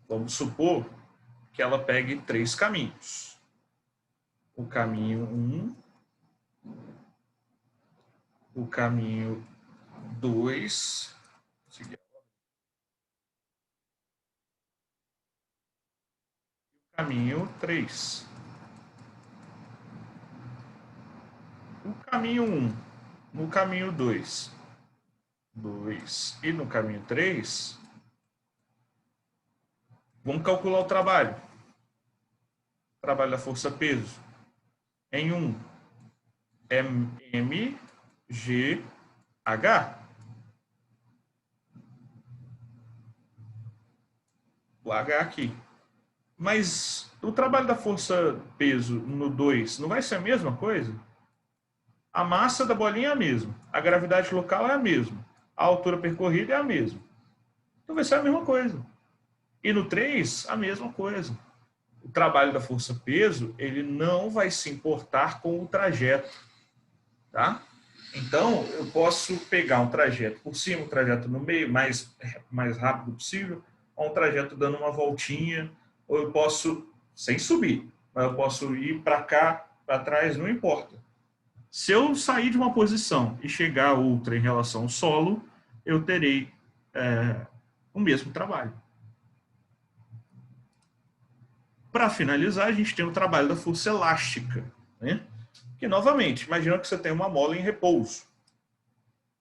Vamos supor que ela pegue 3 caminhos. O caminho 1, o caminho 2, o caminho 3. O caminho 1, no caminho 2 e no caminho 3, vamos calcular o trabalho. Trabalho da força-peso. Em 1 é mgh. O H aqui. Mas o trabalho da força-peso no 2 não vai ser a mesma coisa? A massa da bolinha é a mesma. A gravidade local é a mesma. A altura percorrida é a mesma. Então vai ser a mesma coisa. E no 3, a mesma coisa. O trabalho da força-peso, ele não vai se importar com o trajeto. Tá? Então, eu posso pegar um trajeto por cima, um trajeto no meio, mais rápido possível, ou um trajeto dando uma voltinha, ou eu posso, sem subir, mas eu posso ir para cá, para trás, não importa. Se eu sair de uma posição e chegar a outra em relação ao solo, eu terei o mesmo trabalho. Para finalizar, a gente tem o trabalho da força elástica, né? Que, novamente, imagina que você tem uma mola em repouso.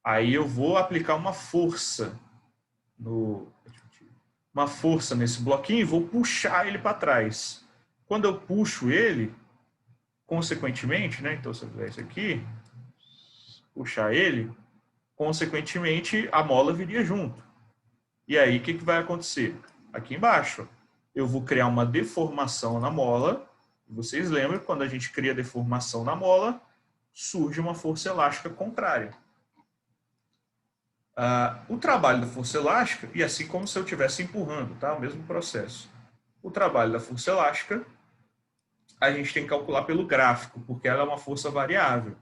Aí eu vou aplicar uma força nesse bloquinho e vou puxar ele para trás. Quando eu puxo ele, consequentemente, né? Então, se eu fizer isso aqui, puxar ele, consequentemente, a mola viria junto. E aí, o que vai acontecer? Aqui embaixo, eu vou criar uma deformação na mola. Vocês lembram que quando a gente cria deformação na mola, surge uma força elástica contrária. O trabalho da força elástica, e assim como se eu estivesse empurrando, tá? O mesmo processo. O trabalho da força elástica, a gente tem que calcular pelo gráfico, porque ela é uma força variável.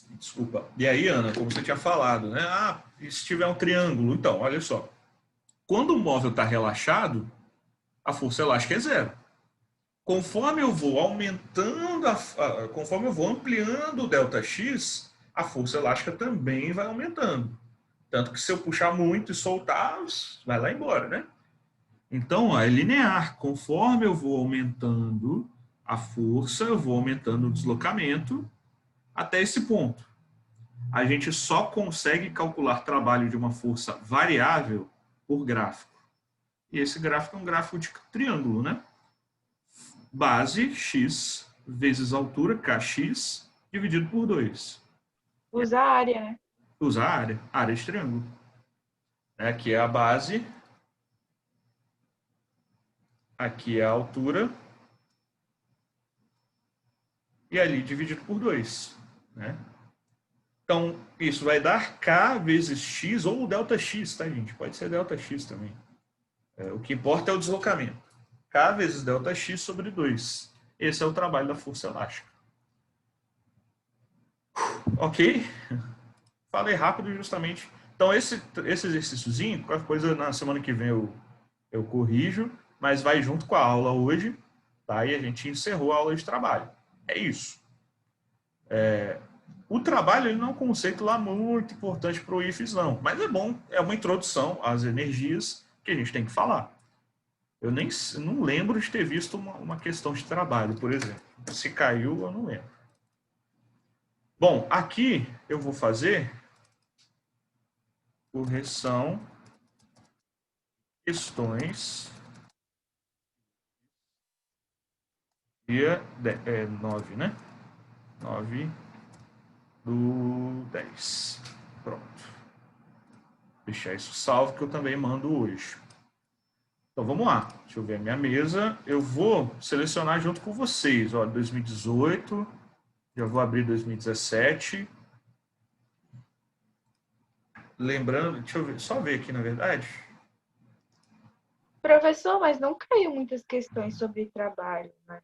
Desculpa. E aí, Ana, como você tinha falado, né? E se tiver um triângulo? Então, olha só. Quando o móvel está relaxado, a força elástica é zero. Conforme eu vou aumentando, conforme eu vou ampliando o ΔX, a força elástica também vai aumentando. Tanto que se eu puxar muito e soltar, vai lá embora, né? Então, é linear. Conforme eu vou aumentando a força, eu vou aumentando o deslocamento até esse ponto. A gente só consegue calcular trabalho de uma força variável por gráfico. E esse gráfico é um gráfico de triângulo, né? Base x vezes altura, kx, dividido por 2. Usa a área, né? Usa a área de triângulo. Aqui é a base, aqui é a altura, e ali dividido por 2. Né? Então, isso vai dar k vezes x, ou ΔX, tá, gente? Pode ser ΔX também. O que importa é o deslocamento. K vezes ΔX sobre 2. Esse é o trabalho da força elástica. Ok? Falei rápido justamente. Então, esse exercíciozinho, qualquer coisa na semana que vem eu corrijo, mas vai junto com a aula hoje, tá? E a gente encerrou a aula de trabalho. É isso. O trabalho ele não é um conceito lá muito importante para o IFES, não. Mas é bom, é uma introdução às energias que a gente tem que falar. Eu não lembro de ter visto uma questão de trabalho, por exemplo. Se caiu, eu não lembro. Bom, aqui eu vou fazer correção, questões, dia 9, né? 9 do 10. Pronto. Deixar isso salvo que eu também mando hoje. Então vamos lá. Deixa eu ver a minha mesa. Eu vou selecionar junto com vocês. Ó, 2018. Já vou abrir 2017. Lembrando, deixa eu ver, só ver aqui na verdade. Professor, mas não caiu muitas questões sobre trabalho, né?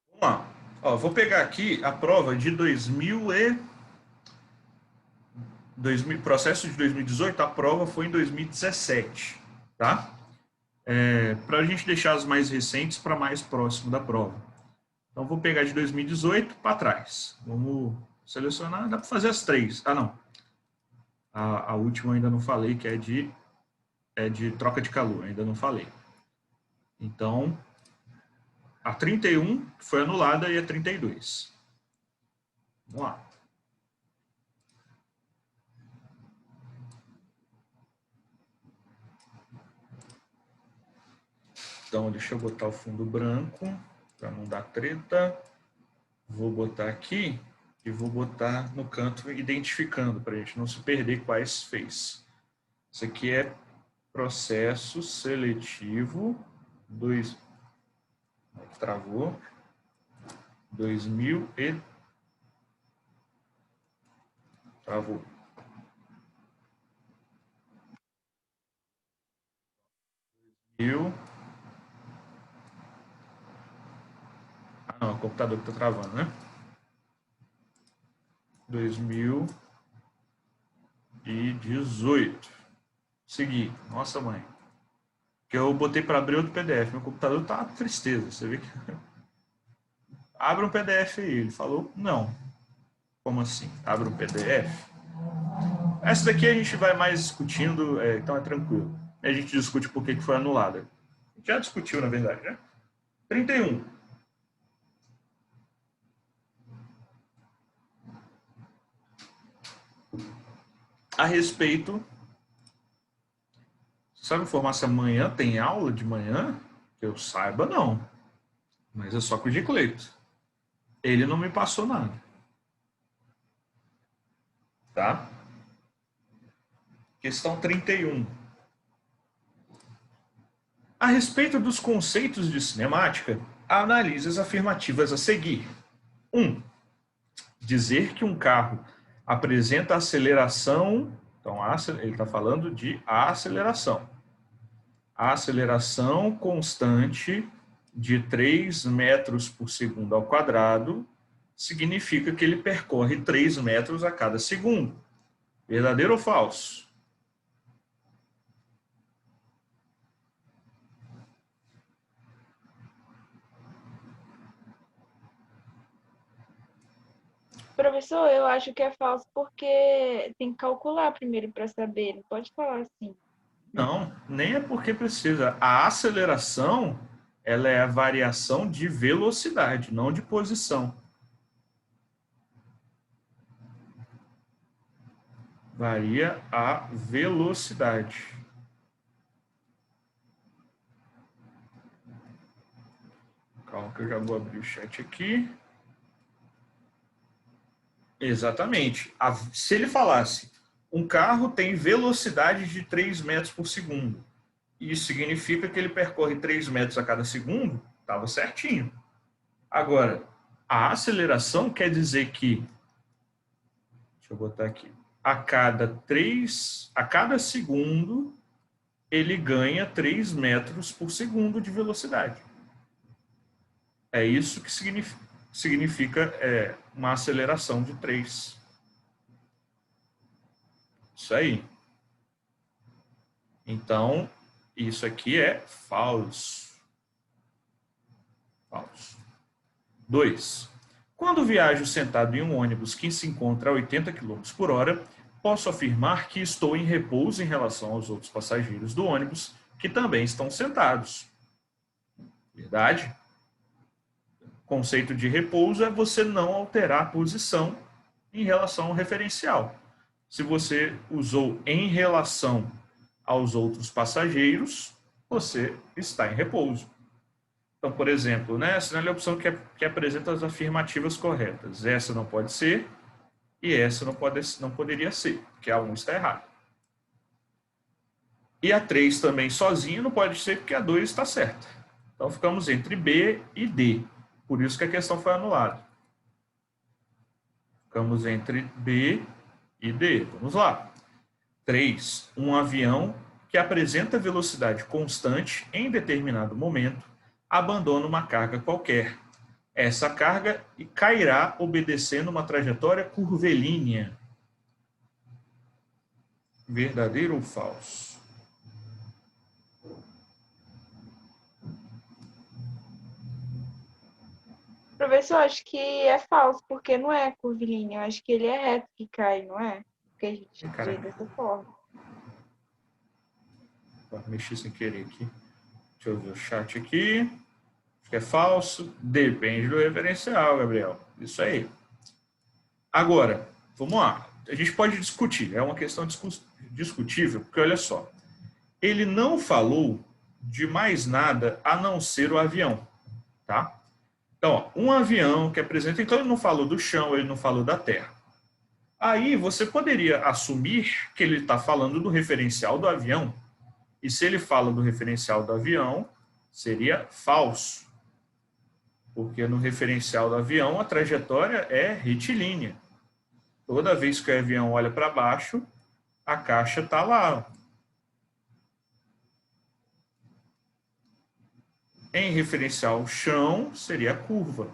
Vamos lá. Ó, vou pegar aqui a prova de 2000, processo de 2018, a prova foi em 2017, tá? Para a gente deixar as mais recentes para mais próximo da prova. Então, vou pegar de 2018 para trás. Vamos selecionar, dá para fazer as três. Ah, não. A última eu ainda não falei, que é de troca de calor, ainda não falei. Então, a 31 foi anulada e a 32. Vamos lá. Então, deixa eu botar o fundo branco, para não dar treta. Vou botar aqui e vou botar no canto identificando, para a gente não se perder quais fez. Isso aqui é processo seletivo 2. Travou. 2000 e... Travou. Ah, não, é o computador que está travando, né? 2018. Segui. Nossa, mãe. Que eu botei para abrir outro PDF. Meu computador tá uma tristeza. Você vê que... Abre um PDF aí. Ele falou, não. Como assim? Abre um PDF? Essa daqui a gente vai mais discutindo, então é tranquilo. A gente discute por que foi anulada. Já discutiu, na verdade, né? 31. A respeito... Sabe informar se amanhã tem aula de manhã? Que eu saiba, não. Mas é só com o Gicleito. Ele não me passou nada. Tá? Questão 31. A respeito dos conceitos de cinemática, analise as afirmativas a seguir. 1. Dizer que um carro apresenta aceleração... Então, ele está falando de aceleração. A aceleração constante de 3 metros por segundo ao quadrado significa que ele percorre 3 metros a cada segundo. Verdadeiro ou falso? Professor, eu acho que é falso porque tem que calcular primeiro para saber, não pode falar assim. Não, nem é porque precisa. A aceleração, ela é a variação de velocidade, não de posição. Varia a velocidade. Calma que eu já vou abrir o chat aqui. Exatamente. Se ele falasse, um carro tem velocidade de 3 metros por segundo, isso significa que ele percorre 3 metros a cada segundo, estava certinho. Agora, a aceleração quer dizer que, deixa eu botar aqui, a cada segundo, ele ganha 3 metros por segundo de velocidade. É isso que significa uma aceleração de 3. Isso aí. Então, isso aqui é falso. Falso. 2. Quando viajo sentado em um ônibus que se encontra a 80 km por hora, posso afirmar que estou em repouso em relação aos outros passageiros do ônibus, que também estão sentados. Verdade? O conceito de repouso é você não alterar a posição em relação ao referencial. Se você usou em relação aos outros passageiros, você está em repouso. Então, por exemplo, né, assinale a opção que apresenta as afirmativas corretas. Essa não pode ser e essa não poderia ser, porque a 1 está errada. E a 3 também sozinha não pode ser, porque a 2 está certa. Então, ficamos entre B e D. Por isso que a questão foi anulada. Ficamos entre B e D. Vamos lá. 3. Um avião que apresenta velocidade constante em determinado momento abandona uma carga qualquer. Essa carga cairá obedecendo uma trajetória curvilínea. Verdadeiro ou falso? Professor, acho que é falso, porque não é curvilíneo. Acho que ele é reto que cai, não é? Porque a gente vê dessa forma. Mexi sem querer aqui. Deixa eu ver o chat aqui. Acho que é falso. Depende do referencial, Gabriel. Isso aí. Agora, vamos lá. A gente pode discutir. É uma questão discutível, porque olha só. Ele não falou de mais nada a não ser o avião. Tá? Então, ó, um avião que apresenta... Então, ele não falou do chão, ele não falou da terra. Aí, você poderia assumir que ele está falando do referencial do avião. E se ele fala do referencial do avião, seria falso. Porque no referencial do avião, a trajetória é retilínea. Toda vez que o avião olha para baixo, a caixa está lá. Em referencial chão, seria a curva.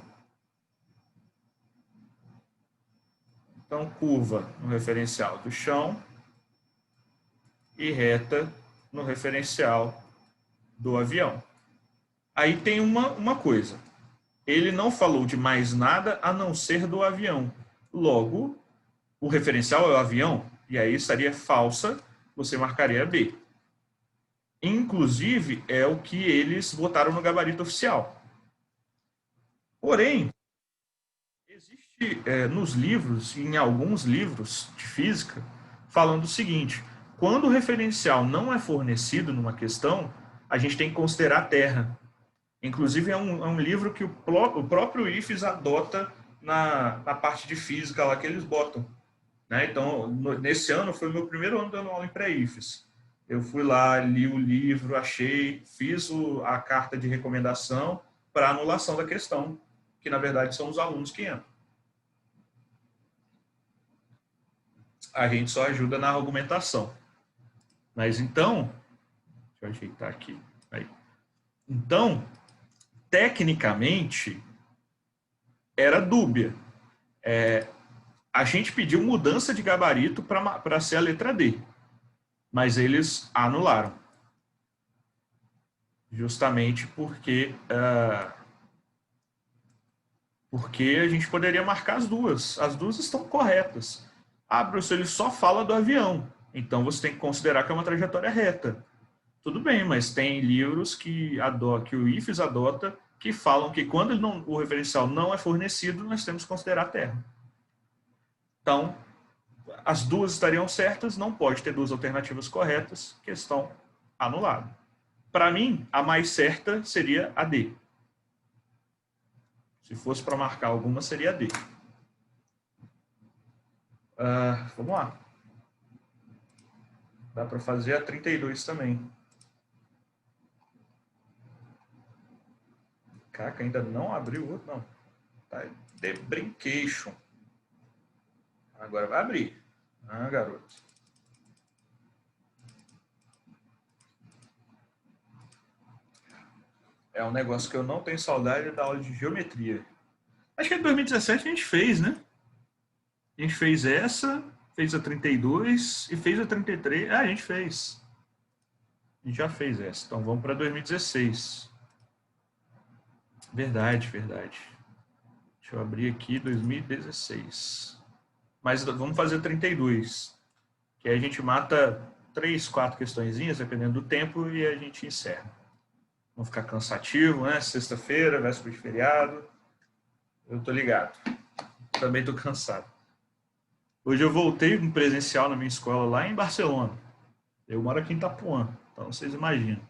Então, curva no referencial do chão e reta no referencial do avião. Aí tem uma coisa. Ele não falou de mais nada a não ser do avião. Logo, o referencial é o avião, e aí estaria falsa, você marcaria B. Inclusive, é o que eles botaram no gabarito oficial. Porém, existe nos livros, em alguns livros de física, falando o seguinte: quando o referencial não é fornecido numa questão, a gente tem que considerar a Terra. Inclusive, é um livro que o próprio IFES adota na parte de física lá que eles botam. Né? Então, nesse ano foi o meu primeiro ano dando aula em pré-IFES. Eu fui lá, li o livro, achei, fiz a carta de recomendação para anulação da questão, que na verdade são os alunos que entram. A gente só ajuda na argumentação. Mas então, deixa eu ajeitar aqui. Aí. Então, tecnicamente, era dúbia. A gente pediu mudança de gabarito para ser a letra D, mas eles anularam. Justamente porque a gente poderia marcar as duas. As duas estão corretas. Ah, professor, ele só fala do avião. Então você tem que considerar que é uma trajetória reta. Tudo bem, mas tem livros que o IFES adota que falam que quando o referencial não é fornecido, nós temos que considerar a Terra. Então, as duas estariam certas, não pode ter duas alternativas corretas, questão anulada. Para mim, a mais certa seria a D. Se fosse para marcar alguma, seria a D. Vamos lá. Dá para fazer a 32 também. Caraca, ainda não abriu o outro, não. Tá, The Brincation. Agora vai abrir. Garoto. É um negócio que eu não tenho saudade da aula de geometria. Acho que em 2017 a gente fez, né? A gente fez essa, fez a 32 e fez a 33. Ah, a gente fez. A gente já fez essa. Então vamos para 2016. Verdade, verdade. Deixa eu abrir aqui 2016. Mas vamos fazer 32. Que aí a gente mata 3, 4 questõezinhas, dependendo do tempo, e a gente encerra. Não ficar cansativo, né? Sexta-feira, véspera de feriado. Eu tô ligado. Também tô cansado. Hoje eu voltei com presencial na minha escola lá em Barcelona. Eu moro aqui em Itapuã, então vocês imaginam.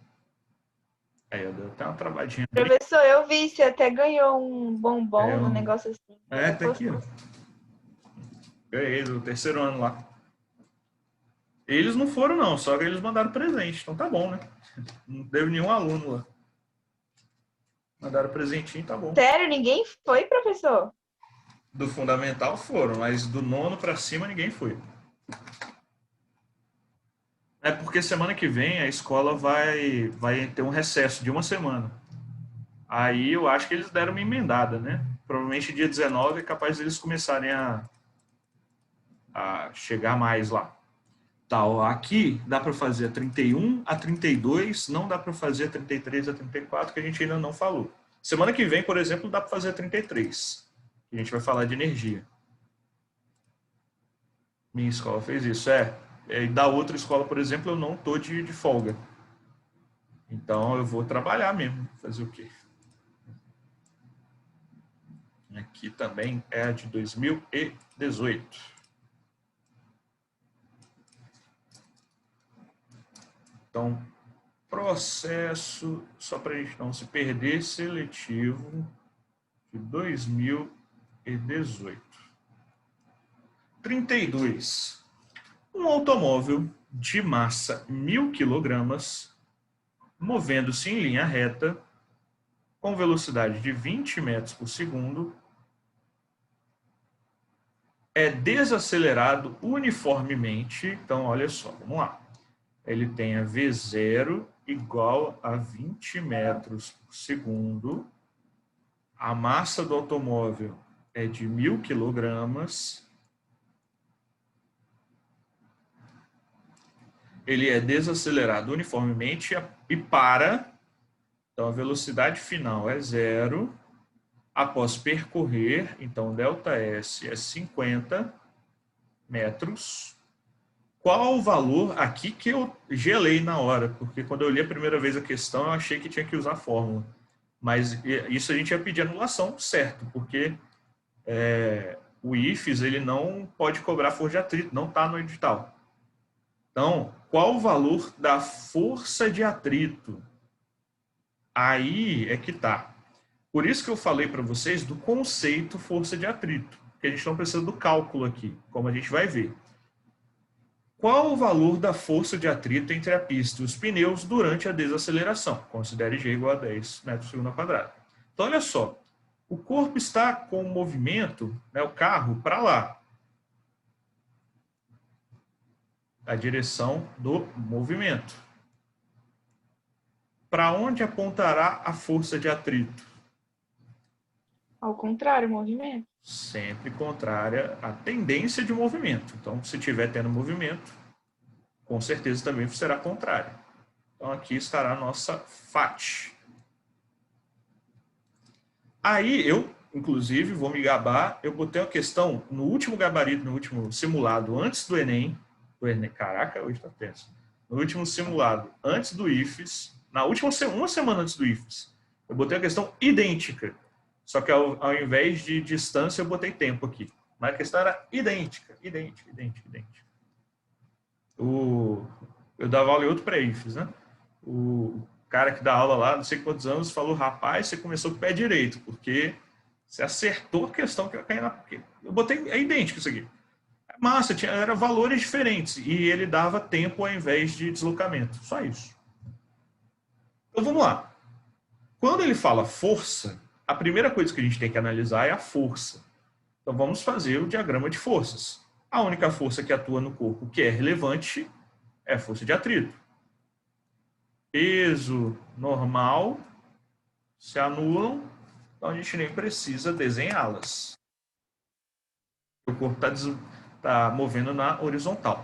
Aí eu dei até uma travadinha ali. Professor, eu vi, você até ganhou um bombom, um negócio assim. Tá aqui, ó. Ganhei do terceiro ano lá. Eles não foram, não, só que eles mandaram presente, então tá bom, né? Não teve nenhum aluno lá. Mandaram presentinho, tá bom. Sério, ninguém foi, professor? Do fundamental foram, mas do nono pra cima ninguém foi. É porque semana que vem a escola vai ter um recesso de uma semana. Aí eu acho que eles deram uma emendada, né? Provavelmente dia 19 é capaz deles começarem a chegar mais lá. Tá, ó, aqui dá para fazer a 31, a 32, não dá para fazer a 33, a 34, que a gente ainda não falou. Semana que vem, por exemplo, dá para fazer a 33. A gente vai falar de energia. Minha escola fez isso, E da outra escola, por exemplo, eu não tô de folga. Então eu vou trabalhar mesmo. Fazer o quê? Aqui também é a de 2018. Então, processo, só para a gente não se perder, seletivo de 2018. 32. Um automóvel de massa 1.000 kg, movendo-se em linha reta, com velocidade de 20 metros por segundo, é desacelerado uniformemente. Então, olha só, vamos lá. Ele tem a V0 igual a 20 metros por segundo. A massa do automóvel é de 1.000 kg. Ele é desacelerado uniformemente e para. Então, a velocidade final é 0. Após percorrer, então, ΔS é 50 metros. Qual o valor aqui que eu gelei na hora? Porque quando eu li a primeira vez a questão, eu achei que tinha que usar a fórmula. Mas isso a gente ia pedir anulação, certo? Porque o IFES ele não pode cobrar força de atrito, não está no edital. Então, qual o valor da força de atrito? Aí é que tá. Por isso que eu falei para vocês do conceito força de atrito, que a gente não precisa do cálculo aqui, como a gente vai ver. Qual o valor da força de atrito entre a pista e os pneus durante a desaceleração? Considere G igual a 10 metros por segundo ao quadrado. Então, olha só. O corpo está com o movimento, né, o carro, para lá. A direção do movimento. Para onde apontará a força de atrito? Ao contrário, o movimento. Sempre contrária à tendência de movimento. Então, se estiver tendo movimento, com certeza também será contrária. Então, aqui estará a nossa FAT. Aí, eu, inclusive, vou me gabar, eu botei uma questão no último gabarito, no último simulado, antes do Enem. Caraca, hoje está tenso. No último simulado, antes do IFES, na última uma semana antes do IFES, eu botei a questão idêntica. Só que ao invés de distância, eu botei tempo aqui. Mas a questão era idêntica. Eu dava aula em outro pré-IFES, né? O cara que dá aula lá, não sei quantos anos, falou: rapaz, você começou com o pé direito, porque você acertou a questão que ia cair na... Eu botei, é idêntico isso aqui. Massa, era valores diferentes, e ele dava tempo ao invés de deslocamento. Só isso. Então, vamos lá. Quando ele fala força, a primeira coisa que a gente tem que analisar é a força. Então, vamos fazer o diagrama de forças. A única força que atua no corpo que é relevante é a força de atrito. Peso normal se anulam, então a gente nem precisa desenhá-las. O corpo está movendo na horizontal.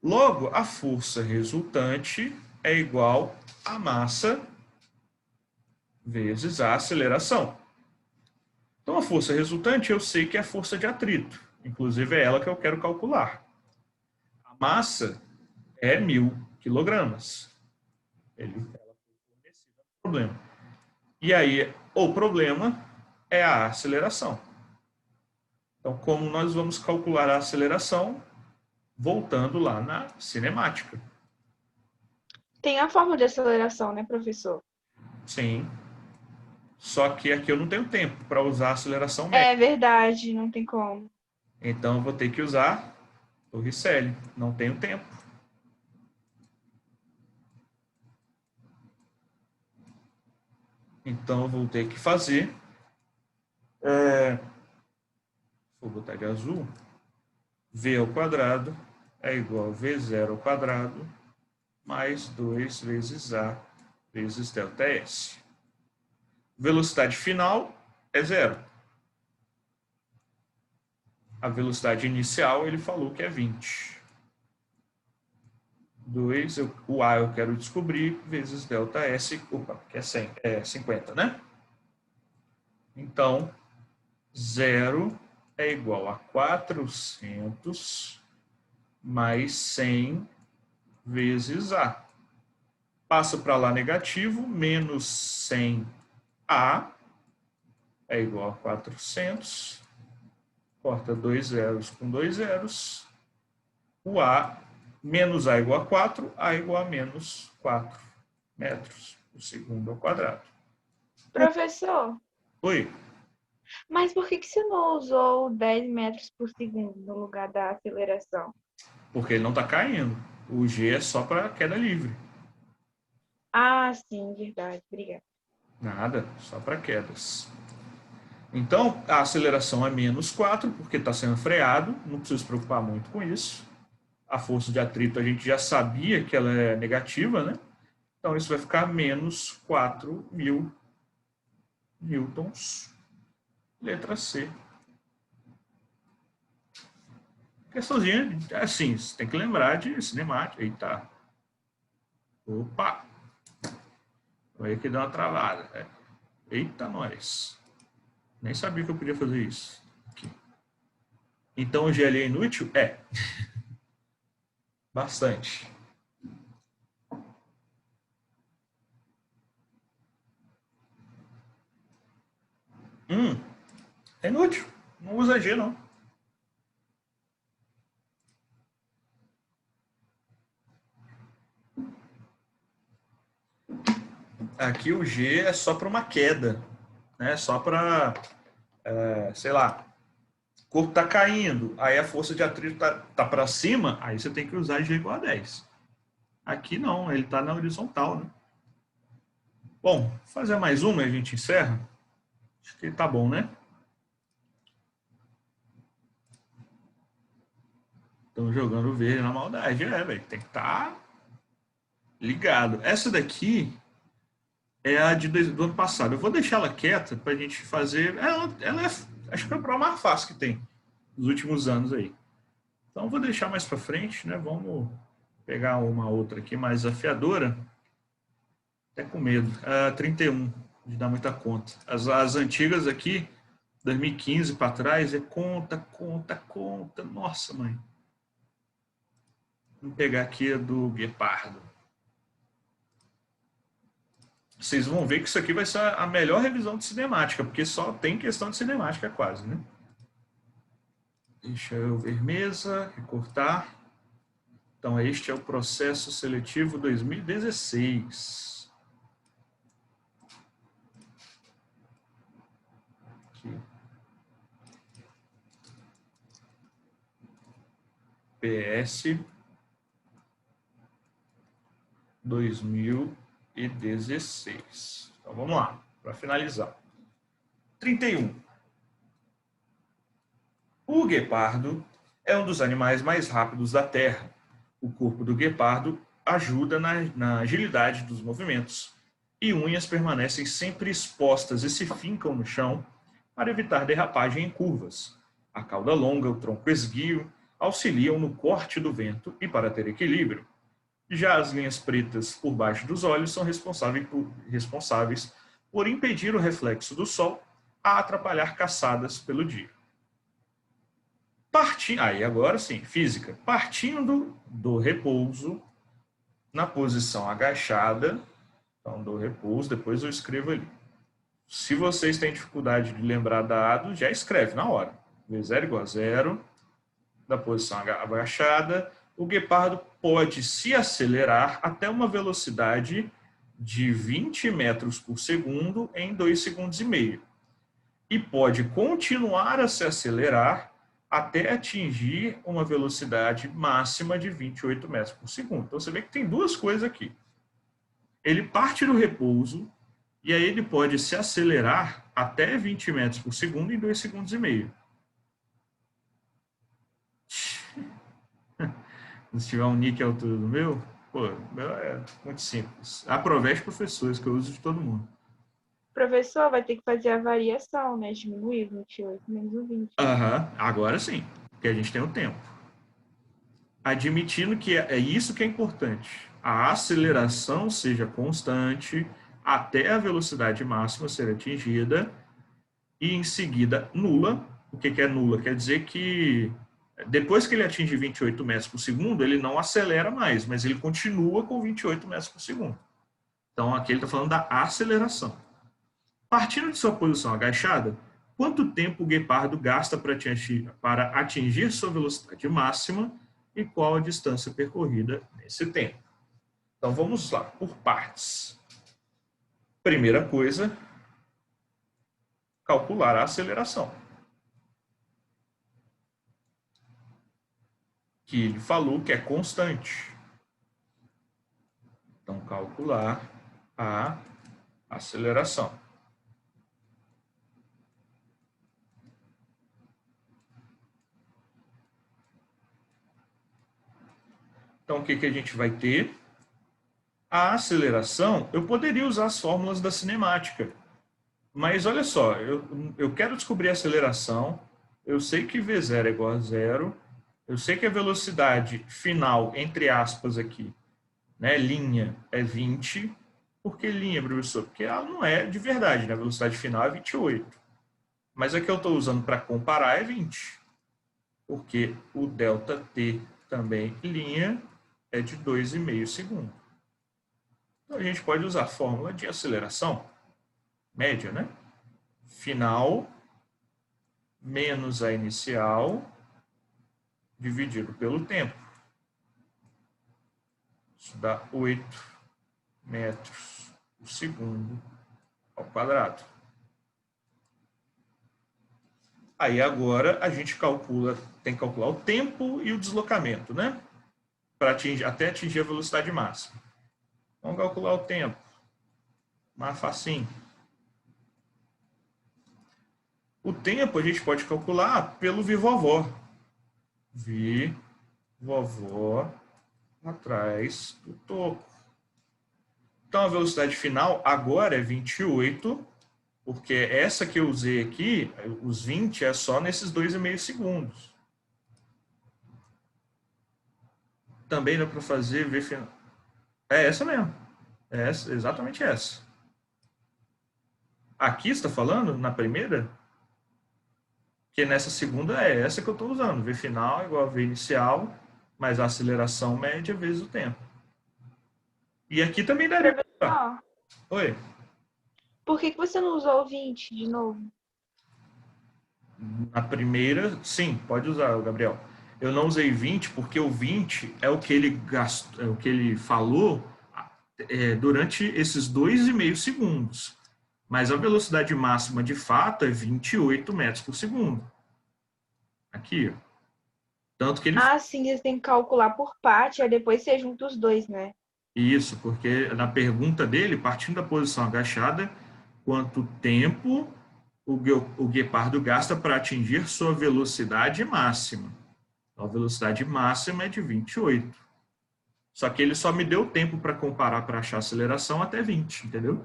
Logo, a força resultante é igual a massa vezes a aceleração. Então, a força resultante eu sei que é a força de atrito. Inclusive, é ela que eu quero calcular. A massa é 1.000 quilogramas. Ela foi fornecida no problema. E aí, o problema é a aceleração. Então, como nós vamos calcular a aceleração? Voltando lá na cinemática. Tem a fórmula de aceleração, né, professor? Sim. Só que aqui eu não tenho tempo para usar a aceleração média. É verdade, não tem como. Então, eu vou ter que usar Torricelli. Não tenho tempo. Então, eu vou ter que fazer... Vou botar de azul. V ao quadrado é igual a V0 ao quadrado mais 2 vezes A vezes ΔS. Velocidade final é 0. A velocidade inicial, ele falou que é 20. 2, o A eu quero descobrir, vezes ΔS, que é 100, é 50, né? Então, 0 é igual a 400 mais 100 vezes A. Passa para lá negativo, menos 100A é igual a 400. Corta 2 zeros com 2 zeros. O A, menos A igual a 4, A igual a menos 4 metros por segundo ao quadrado. Professor, Oi? mas por que você não usou 10 metros por segundo no lugar da aceleração? Porque ele não está caindo. O G é só para queda livre. Ah, sim, verdade. Obrigada. Nada, só para quedas. Então, a aceleração é menos 4, porque está sendo freado. Não precisa se preocupar muito com isso. A força de atrito a gente já sabia que ela é negativa, né? Então, isso vai ficar menos 4.000 newtons. Letra C. Questãozinha, assim, você tem que lembrar de cinemática. Eita. Opa. Aí que deu uma travada. Eita, nós. Nem sabia que eu podia fazer isso. Aqui. Então, o GL é inútil? É. Bastante. É inútil. Não usa G, não. Aqui o G é só para uma queda, né? Só para, sei lá, o corpo está caindo, aí a força de atrito tá para cima, aí você tem que usar G igual a 10. Aqui não, ele está na horizontal, né? Bom, vou fazer mais uma e a gente encerra. Acho que tá bom, né? Estão jogando verde na maldade, velho. Tem que estar ligado. Essa daqui é a do ano passado. Eu vou deixar ela quieta para a gente fazer. Ela é, acho que é a prova mais fácil que tem nos últimos anos aí. Então, vou deixar mais para frente, né? Vamos pegar uma outra aqui mais desafiadora. Até com medo. 31, de dar muita conta. As antigas aqui, 2015 para trás, é conta. Nossa, mãe. Vamos pegar aqui a do Guepardo. Vocês vão ver que isso aqui vai ser a melhor revisão de cinemática, porque só tem questão de cinemática quase, né? Deixa eu ver mesa, recortar. Então, este é o processo seletivo 2016. Aqui. PS 2016. Então, vamos lá, para finalizar. 31. O guepardo é um dos animais mais rápidos da Terra. O corpo do guepardo ajuda na agilidade dos movimentos. e unhas permanecem sempre expostas e se fincam no chão para evitar derrapagem em curvas. A cauda longa, o tronco esguio, auxiliam no corte do vento e para ter equilíbrio. Já as linhas pretas por baixo dos olhos são responsáveis por impedir o reflexo do sol a atrapalhar caçadas pelo dia. Aí agora sim, física. Partindo do repouso, na posição agachada, então do repouso, depois eu escrevo ali. Se vocês têm dificuldade de lembrar dado, já escreve na hora. V0 igual a 0, da posição agachada, o guepardo pode se acelerar até uma velocidade de 20 metros por segundo em 2,5 segundos. E pode continuar a se acelerar até atingir uma velocidade máxima de 28 metros por segundo. Então, você vê que tem duas coisas aqui. Ele parte do repouso e aí ele pode se acelerar até 20 metros por segundo em 2,5 segundos. Se tiver um nick à altura do meu, pô, meu é muito simples. Aproveitem professores, que eu uso de todo mundo. Professor, vai ter que fazer a variação, né? Diminuir 28 menos o 20. Agora sim, porque a gente tem o tempo. Admitindo que é isso que é importante. A aceleração seja constante até a velocidade máxima ser atingida e, em seguida, nula. O que é nula? Quer dizer que depois que ele atinge 28 metros por segundo, ele não acelera mais, mas ele continua com 28 metros por segundo. Então, aqui ele está falando da aceleração. Partindo de sua posição agachada, quanto tempo o guepardo gasta para atingir sua velocidade máxima e qual a distância percorrida nesse tempo? Então, vamos lá, por partes. Primeira coisa, calcular a aceleração. Que ele falou que é constante. Então, calcular a aceleração. Então, o que a gente vai ter? A aceleração, eu poderia usar as fórmulas da cinemática. Mas, olha só, eu quero descobrir a aceleração, eu sei que V0 é igual a 0, eu sei que a velocidade final, entre aspas aqui, né, linha, é 20. Por que linha, professor? Porque ela não é de verdade, né? A velocidade final é 28. Mas a que eu estou usando para comparar é 20. Porque o ΔT também, linha, é de 2,5 segundos. Então, a gente pode usar a fórmula de aceleração média, né? Final menos a inicial dividido pelo tempo. Isso dá 8 metros por segundo ao quadrado. Aí agora a gente tem que calcular o tempo e o deslocamento, né? Até atingir a velocidade máxima. Vamos calcular o tempo. Mais facinho. O tempo a gente pode calcular pelo vovó. Vovó atrás do toco. Então a velocidade final agora é 28, porque essa que eu usei aqui, os 20 é só nesses 2,5 segundos. Também dá para fazer V final. É essa mesmo. É essa, exatamente essa. Aqui está falando, na primeira, que nessa segunda é essa que eu estou usando. V final igual a V inicial, mais a aceleração média vezes o tempo. E aqui também daria para usar. Oi. Por que você não usou o 20 de novo? Na primeira, sim, pode usar, Gabriel. Eu não usei 20 porque o 20 é o que ele gastou, é o que ele falou durante esses 2,5 segundos. Mas a velocidade máxima de fato é 28 metros por segundo. Aqui, ó. Tanto que ele... sim, você tem que calcular por parte, aí depois você junta os dois, né? Isso, porque na pergunta dele, partindo da posição agachada, quanto tempo o guepardo gasta para atingir sua velocidade máxima? Então, a velocidade máxima é de 28. Só que ele só me deu tempo para comparar para achar a aceleração até 20, entendeu?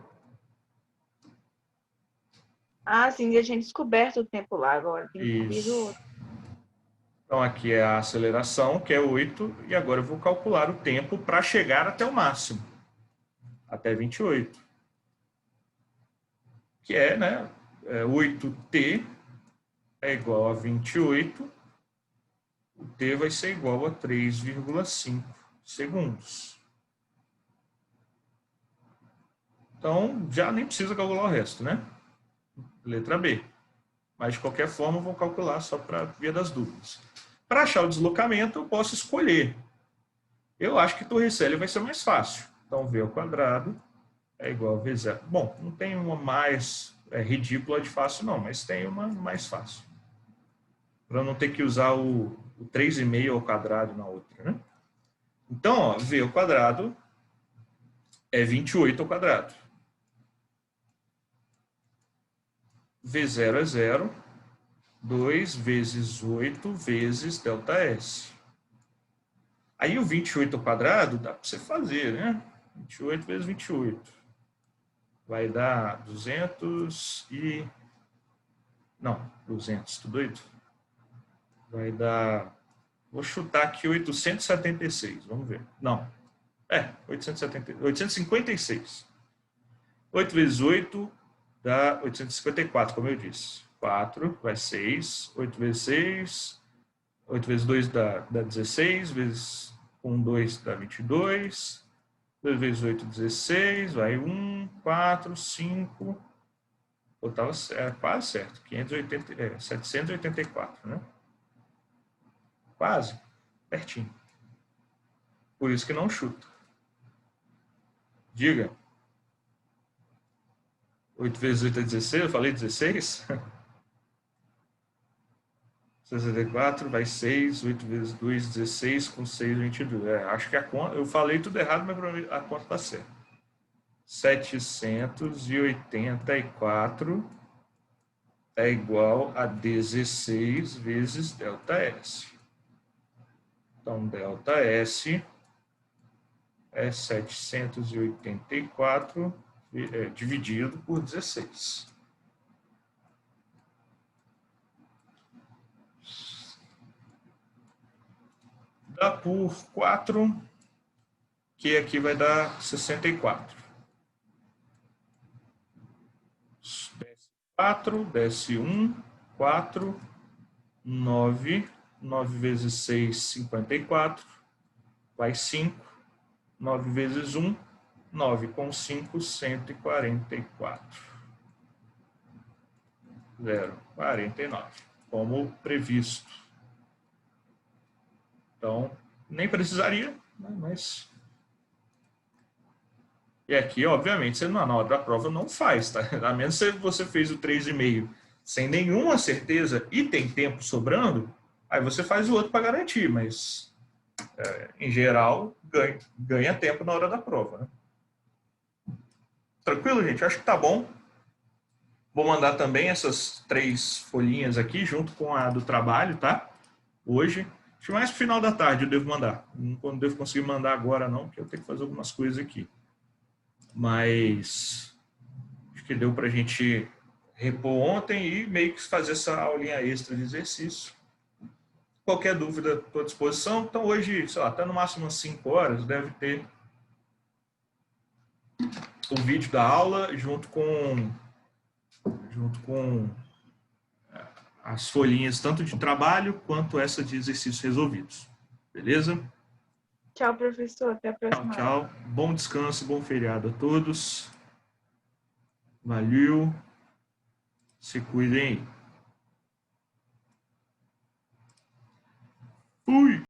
Ah, sim, já tinha descoberto o tempo lá agora. Tem que descobrir o Isso. outro. Então, aqui é a aceleração, que é 8, e agora eu vou calcular o tempo para chegar até o máximo, até 28. Que é, né, 8t é igual a 28, o t vai ser igual a 3,5 segundos. Então, já nem precisa calcular o resto, né? Letra B. Mas, de qualquer forma, eu vou calcular só para via das dúvidas. Para achar o deslocamento, eu posso escolher. Eu acho que Torricelli vai ser mais fácil. Então, v ao quadrado é igual a v0. Bom, não tem uma mais ridícula de fácil, não, mas tem uma mais fácil. Para não ter que usar o 3,5 ao quadrado na outra, né? Então, ó, v ao quadrado é 28 ao quadrado. V0 é 0. 2 vezes 8 vezes ΔS. Aí o 28 ao quadrado dá para você fazer, né? 28 vezes 28. Vai dar 200 e... Não, 200, tô doido? Vai dar... Vou chutar aqui 876, vamos ver. Não, 856. 8 vezes 8 dá 854, como eu disse. 4 vai 6, 8 vezes 6... 8 vezes 2 dá 16, vezes 1, 2 dá 22, 2 vezes 8, 16, vai 1, 4, 5, pô, tava quase certo, 784, né? Quase, pertinho. Por isso que não chuta. Diga. 8 vezes 8 é 16, eu falei 16? 64 vai 6, 8 vezes 2, 16, com 6, 22. Acho que a conta, eu falei tudo errado, mas a conta está certa. 784 é igual a 16 vezes ΔS. Então, ΔS é 784 dividido por 16. Dá por 4, que aqui vai dar 64. Desce 4, desce 1, 4, 9. 9 vezes 6, 54. Vai 5. 9 vezes 1, 9 com 5, 144. 0,49, como previsto. Então, nem precisaria, né, mas... E aqui, obviamente, você na hora da prova não faz, tá? A menos que você fez o 3,5 sem nenhuma certeza e tem tempo sobrando, aí você faz o outro para garantir, mas, em geral, ganha tempo na hora da prova, né? Tranquilo, gente? Acho que tá bom. Vou mandar também essas 3 folhinhas aqui, junto com a do trabalho, tá? Hoje. Acho que mais pro final da tarde eu devo mandar. Não devo conseguir mandar agora, não, porque eu tenho que fazer algumas coisas aqui. Mas acho que deu pra gente repor ontem e meio que fazer essa aulinha extra de exercício. Qualquer dúvida, estou à disposição. Então, hoje, sei lá, até no máximo umas 5 horas, deve ter o vídeo da aula junto com as folhinhas tanto de trabalho quanto essa de exercícios resolvidos. Beleza? Tchau, professor. Até a Tchau, próxima aula. tchau. Bom descanso, bom feriado a todos. Valeu. Se cuidem. Fui!